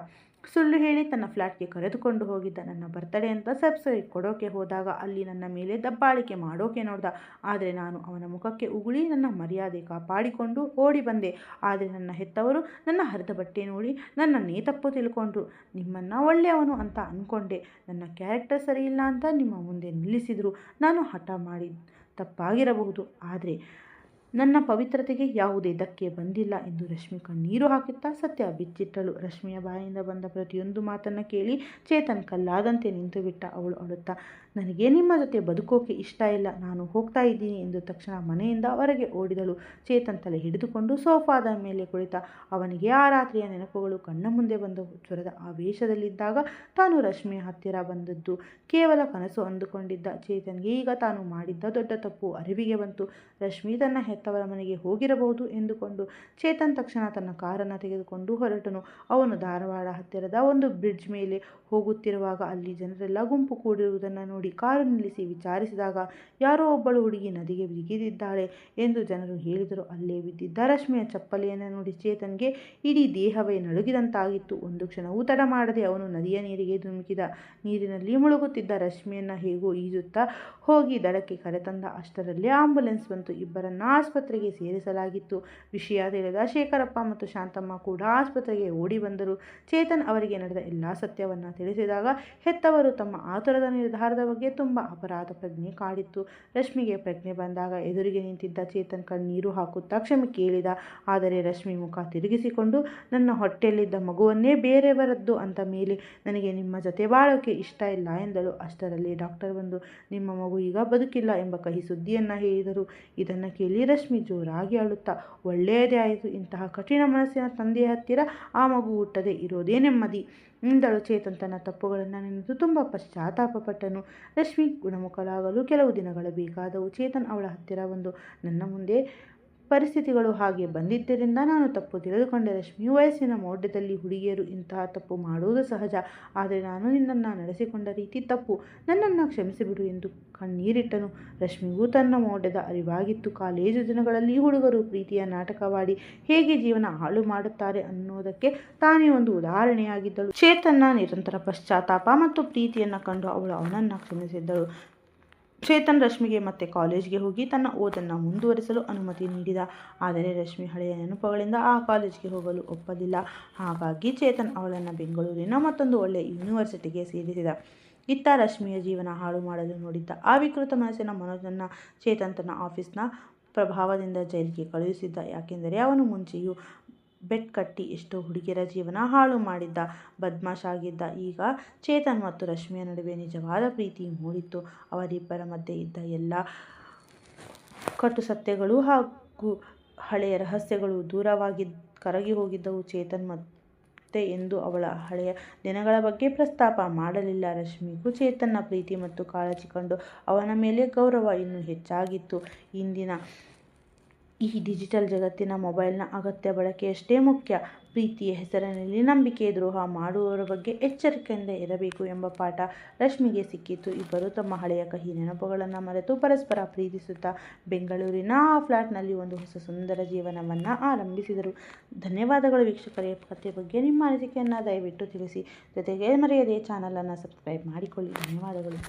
ಸುಳ್ಳು ಹೇಳಿ ತನ್ನ ಫ್ಲ್ಯಾಟ್ಗೆ ಕರೆದುಕೊಂಡು ಹೋಗಿದ್ದ. ನನ್ನ ಬರ್ತಡೇ ಅಂತ ಸರ್ಪ್ರೈಸ್ ಕೊಡೋಕೆ ಹೋದಾಗ ಅಲ್ಲಿ ನನ್ನ ಮೇಲೆ ದಬ್ಬಾಳಿಕೆ ಮಾಡೋಕೆ ನೋಡ್ದ. ಆದರೆ ನಾನು ಅವನ ಮುಖಕ್ಕೆ ಉಗುಳಿ ನನ್ನ ಮರ್ಯಾದೆ ಕಾಪಾಡಿಕೊಂಡು ಓಡಿ ಬಂದೆ. ಆದರೆ ನನ್ನ ಹೆತ್ತವರು ನನ್ನ ಹರಿದ ಬಟ್ಟೆ ನೋಡಿ ನನ್ನನ್ನೇ ತಪ್ಪು ತಿಳ್ಕೊಂಡ್ರು. ನಿಮ್ಮನ್ನು ಒಳ್ಳೆಯವನು ಅಂತ ಅಂದ್ಕೊಂಡೆ. ನನ್ನ ಕ್ಯಾರೆಕ್ಟರ್ ಸರಿಯಿಲ್ಲ ಅಂತ ನಿಮ್ಮ ಮುಂದೆ ನಿಲ್ಲಿಸಿದರು. ನಾನು ಹಠ ಮಾಡಿ ತಪ್ಪಾಗಿರಬಹುದು, ಆದರೆ ನನ್ನ ಪವಿತ್ರತೆಗೆ ಯಾವುದೇ ಧಕ್ಕೆ ಬಂದಿಲ್ಲ ಎಂದು ರಶ್ಮಿ ಕಣ್ಣೀರು ಹಾಕುತ್ತಾ ಸತ್ಯ ಬಿಚ್ಚಿಟ್ಟಳು. ರಶ್ಮಿಯ ಬಾಯಿಂದ ಬಂದ ಪ್ರತಿಯೊಂದು ಮಾತನ್ನು ಕೇಳಿ ಚೇತನ್ ಕಲ್ಲಾದಂತೆ ನಿಂತು ಬಿಟ್ಟ. ಅವಳು ಅಳುತ್ತಾ, ನನಗೆ ನಿಮ್ಮ ಜೊತೆ ಬದುಕೋಕೆ ಇಷ್ಟ ಇಲ್ಲ, ನಾನು ಹೋಗ್ತಾ ಇದ್ದೀನಿ ಎಂದು ತಕ್ಷಣ ಮನೆಯಿಂದ ಹೊರಗೆ ಓಡಿದಳು. ಚೇತನ್ ತಲೆ ಹಿಡಿದುಕೊಂಡು ಸೋಫಾದ ಮೇಲೆ ಕುಳಿತ. ಅವನಿಗೆ ಆ ರಾತ್ರಿಯ ನೆನಪುಗಳು ಕಣ್ಣ ಮುಂದೆ ಬಂದವು. ಜ್ವರದ ಆವೇಶದಲ್ಲಿದ್ದಾಗ ತಾನು ರಶ್ಮಿಯ ಹತ್ತಿರ ಬಂದದ್ದು ಕೇವಲ ಕನಸು ಅಂದುಕೊಂಡಿದ್ದ ಚೇತನ್ಗೆ ಈಗ ತಾನು ಮಾಡಿದ್ದ ದೊಡ್ಡ ತಪ್ಪು ಅರಿವಿಗೆ ಬಂತು. ರಶ್ಮಿ ತನ್ನ ಹೆತ್ತವರ ಮನೆಗೆ ಹೋಗಿರಬಹುದು ಎಂದುಕೊಂಡು ಚೇತನ್ ತಕ್ಷಣ ತನ್ನ ಕಾರನ್ನು ತೆಗೆದುಕೊಂಡು ಹೊರಟನು. ಅವನು ಧಾರವಾಡ ಹತ್ತಿರದ ಒಂದು ಬ್ರಿಡ್ಜ್ ಮೇಲೆ ಹೋಗುತ್ತಿರುವಾಗ ಅಲ್ಲಿ ಜನರೆಲ್ಲ ಗುಂಪು ಕೂಡಿರುವುದನ್ನು ನೋಡಿ ಕಾರು ನಿಲ್ಲಿಸಿ ವಿಚಾರಿಸಿದಾಗ ಯಾರೋ ಒಬ್ಬಳು ಹುಡುಗಿ ನದಿಗೆ ಬಿಗಿದಿದ್ದಾಳೆ ಎಂದು ಜನರು ಹೇಳಿದರು. ಅಲ್ಲೇ ಬಿದ್ದಿದ್ದ ರಶ್ಮಿಯ ಚಪ್ಪಲಿಯನ್ನು ನೋಡಿ ಚೇತನ್ಗೆ ಇಡೀ ದೇಹವೇ ನಡುಗಿದಂತಾಗಿತ್ತು. ಒಂದು ಕ್ಷಣವೂ ತಡ ಮಾಡದೆ ಅವನು ನದಿಯ ನೀರಿಗೆ ಧುಮುಕಿದ. ನೀರಿನಲ್ಲಿ ಮುಳುಗುತ್ತಿದ್ದ ರಶ್ಮಿಯನ್ನು ಹೇಗೋ ಈಜುತ್ತಾ ಹೋಗಿ ದಡಕ್ಕೆ ಕರೆತಂದ. ಅಷ್ಟರಲ್ಲಿ ಆಂಬ್ಯುಲೆನ್ಸ್ ಬಂತು. ಇಬ್ಬರನ್ನ ಆಸ್ಪತ್ರೆಗೆ ಸೇರಿಸಲಾಗಿತ್ತು. ವಿಷಯ ತಿಳಿದ ಶೇಖರಪ್ಪ ಮತ್ತು ಶಾಂತಮ್ಮ ಕೂಡ ಆಸ್ಪತ್ರೆಗೆ ಓಡಿ ಬಂದರು. ಚೇತನ್ ಅವರಿಗೆ ನಡೆದ ಎಲ್ಲ ಸತ್ಯವನ್ನು ತಿಳಿಸಿದಾಗ ಹೆತ್ತವರು ತಮ್ಮ ಆತುರದ ನಿರ್ಧಾರದ ಬಗ್ಗೆ ತುಂಬ ಅಪರಾಧ ಪ್ರಜ್ಞೆ ಕಾಡಿತ್ತು. ರಶ್ಮಿಗೆ ಪ್ರಜ್ಞೆ ಬಂದಾಗ ಎದುರಿಗೆ ನಿಂತಿದ್ದ ಚೇತನ್ ಕಣ್ಣೀರು ಹಾಕುತ್ತಾ ಕ್ಷಮೆ ಕೇಳಿದ. ಆದರೆ ರಶ್ಮಿ ಮುಖ ತಿರುಗಿಸಿಕೊಂಡು, ನನ್ನ ಹೊಟ್ಟೆಯಲ್ಲಿದ್ದ ಮಗುವನ್ನೇ ಬೇರೆಯವರದ್ದು ಅಂತ ಮೇಲೆ ನನಗೆ ನಿಮ್ಮ ಜೊತೆ ಬಾಳೋಕೆ ಇಷ್ಟ ಇಲ್ಲ ಎಂದಳು. ಅಷ್ಟರಲ್ಲಿ ಡಾಕ್ಟರ್ ಬಂದು ನಿಮ್ಮ ಮಗು ಈಗ ಬದುಕಿಲ್ಲ ಎಂಬ ಕಹಿ ಸುದ್ದಿಯನ್ನು ಹೇಳಿದರು. ಇದನ್ನು ಕೇಳಿ ರಶ್ಮಿ ಜೋರಾಗಿ ಅಳುತ್ತಾ, ಒಳ್ಳೆಯದೇ ಆಯಿತು, ಇಂತಹ ಕಠಿಣ ಮನಸ್ಸಿನ ತಂದೆಯ ಹತ್ತಿರ ಆ ಮಗು ಹುಟ್ಟದೆ ಇರೋದೇ ನೆಮ್ಮದಿ ಎಂದಳು. ಚೇತನ್ ತನ್ನ ತಪ್ಪುಗಳನ್ನು ನೆನೆದು ತುಂಬ ಪಶ್ಚಾತ್ತಾಪಪಟ್ಟನು. ರಶ್ಮಿ ಗುಣಮುಖರಾಗಲು ಕೆಲವು ದಿನಗಳು ಬೇಕಾದವು. ಚೇತನ್ ಅವಳ ಹತ್ತಿರ ಬಂದು, ನನ್ನ ಮುಂದೆ ಪರಿಸ್ಥಿತಿಗಳು ಹಾಗೆ ಬಂದಿದ್ದರಿಂದ ನಾನು ತಪ್ಪು ತಿಳಿದುಕೊಂಡೆ ರಶ್ಮಿ. ವಯಸ್ಸಿನ ಮೌಢ್ಯದಲ್ಲಿ ಹುಡುಗಿಯರು ಇಂತಹ ತಪ್ಪು ಮಾಡುವುದು ಸಹಜ. ಆದರೆ ನಾನು ನಿನ್ನನ್ನು ನಡೆಸಿಕೊಂಡ ರೀತಿ ತಪ್ಪು, ನನ್ನನ್ನು ಕ್ಷಮಿಸಿಬಿಡು ಎಂದು ಕಣ್ಣೀರಿಟ್ಟನು. ರಶ್ಮಿಗೂ ತನ್ನ ಮೌಢ್ಯದ ಅರಿವಾಗಿತ್ತು. ಕಾಲೇಜು ದಿನಗಳಲ್ಲಿ ಹುಡುಗರು ಪ್ರೀತಿಯ ನಾಟಕವಾಡಿ ಹೇಗೆ ಜೀವನ ಹಾಳು ಮಾಡುತ್ತಾರೆ ಅನ್ನೋದಕ್ಕೆ ತಾನೇ ಒಂದು ಉದಾಹರಣೆಯಾಗಿದ್ದಳು. ಚೇತನ್ನ ನಿರಂತರ ಪಶ್ಚಾತ್ತಾಪ ಮತ್ತು ಪ್ರೀತಿಯನ್ನು ಕಂಡು ಅವಳು ಅವನನ್ನು ಕ್ಷಮಿಸಿದ್ದಳು. ಚೇತನ್ ರಶ್ಮಿಗೆ ಮತ್ತೆ ಕಾಲೇಜ್ಗೆ ಹೋಗಿ ತನ್ನ ಓದನ್ನು ಮುಂದುವರಿಸಲು ಅನುಮತಿ ನೀಡಿದ. ಆದರೆ ರಶ್ಮಿ ಹಳೆಯ ನೆನಪುಗಳಿಂದ ಆ ಕಾಲೇಜ್ಗೆ ಹೋಗಲು ಒಪ್ಪಲಿಲ್ಲ. ಹಾಗಾಗಿ ಚೇತನ್ ಅವಳನ್ನು ಬೆಂಗಳೂರಿನ ಮತ್ತೊಂದು ಒಳ್ಳೆಯ ಯೂನಿವರ್ಸಿಟಿಗೆ ಸೇರಿಸಿದ. ಇತ್ತ ರಶ್ಮಿಯ ಜೀವನ ಹಾಳು ಮಾಡಲು ನೋಡಿದ್ದ ಆ ವಿಕೃತ ಮನಸ್ಸಿನ ಮನೋಜನ್ನು ಚೇತನ್ ತನ್ನ ಆಫೀಸ್ನ ಪ್ರಭಾವದಿಂದ ಜೈಲಿಗೆ ಕಳುಹಿಸಿದ್ದ. ಯಾಕೆಂದರೆ ಅವನು ಮುಂಚೆಯೂ ಬೆಟ್ ಕಟ್ಟಿ ಎಷ್ಟೋ ಹುಡುಗಿಯರ ಜೀವನ ಹಾಳು ಮಾಡಿದ್ದ ಬದ್ಮಾಶ್ ಆಗಿದ್ದ. ಈಗ ಚೇತನ್ ಮತ್ತು ರಶ್ಮಿಯ ನಡುವೆ ನಿಜವಾದ ಪ್ರೀತಿ ಮೂಡಿತ್ತು. ಅವರಿಬ್ಬರ ಮಧ್ಯೆ ಇದ್ದ ಎಲ್ಲ ಕಟು ಸತ್ಯಗಳು ಹಾಗೂ ಹಳೆಯ ರಹಸ್ಯಗಳು ಕರಗಿ ಹೋಗಿದ್ದವು. ಚೇತನ್ ಮತ್ತೆ ಎಂದು ಅವಳ ಹಳೆಯ ದಿನಗಳ ಬಗ್ಗೆ ಪ್ರಸ್ತಾಪ ಮಾಡಲಿಲ್ಲ. ರಶ್ಮಿಗೂ ಚೇತನ್ನ ಪ್ರೀತಿ ಮತ್ತು ಕಾಳಜಿ ಕಂಡು ಅವನ ಮೇಲೆ ಗೌರವ ಇನ್ನೂ ಹೆಚ್ಚಾಗಿತ್ತು. ಇಂದಿನ ಈ ಡಿಜಿಟಲ್ ಜಗತ್ತಿನ ಮೊಬೈಲ್ನ ಅಗತ್ಯ ಬಳಕೆಯಷ್ಟೇ ಮುಖ್ಯ. ಪ್ರೀತಿಯ ಹೆಸರಿನಲ್ಲಿ ನಂಬಿಕೆ ದ್ರೋಹ ಮಾಡುವವರ ಬಗ್ಗೆ ಎಚ್ಚರಿಕೆಯಿಂದ ಇರಬೇಕು ಎಂಬ ಪಾಠ ರಶ್ಮಿಗೆ ಸಿಕ್ಕಿತ್ತು. ಇಬ್ಬರು ತಮ್ಮ ಹಳೆಯ ಕಹಿ ನೆನಪುಗಳನ್ನು ಮರೆತು ಪರಸ್ಪರ ಪ್ರೀತಿಸುತ್ತಾ ಬೆಂಗಳೂರಿನ ಆ ಫ್ಲ್ಯಾಟ್ನಲ್ಲಿ ಒಂದು ಹೊಸ ಸುಂದರ ಜೀವನವನ್ನು ಆರಂಭಿಸಿದರು. ಧನ್ಯವಾದಗಳು ವೀಕ್ಷಕರೇ. ಕಥೆ ಬಗ್ಗೆ ನಿಮ್ಮ ಅನಿಸಿಕೆಯನ್ನು ದಯವಿಟ್ಟು ತಿಳಿಸಿ. ಜೊತೆಗೆ ಮರೆಯದೆ ಚಾನಲನ್ನು ಸಬ್ಸ್ಕ್ರೈಬ್ ಮಾಡಿಕೊಳ್ಳಿ. ಧನ್ಯವಾದಗಳು.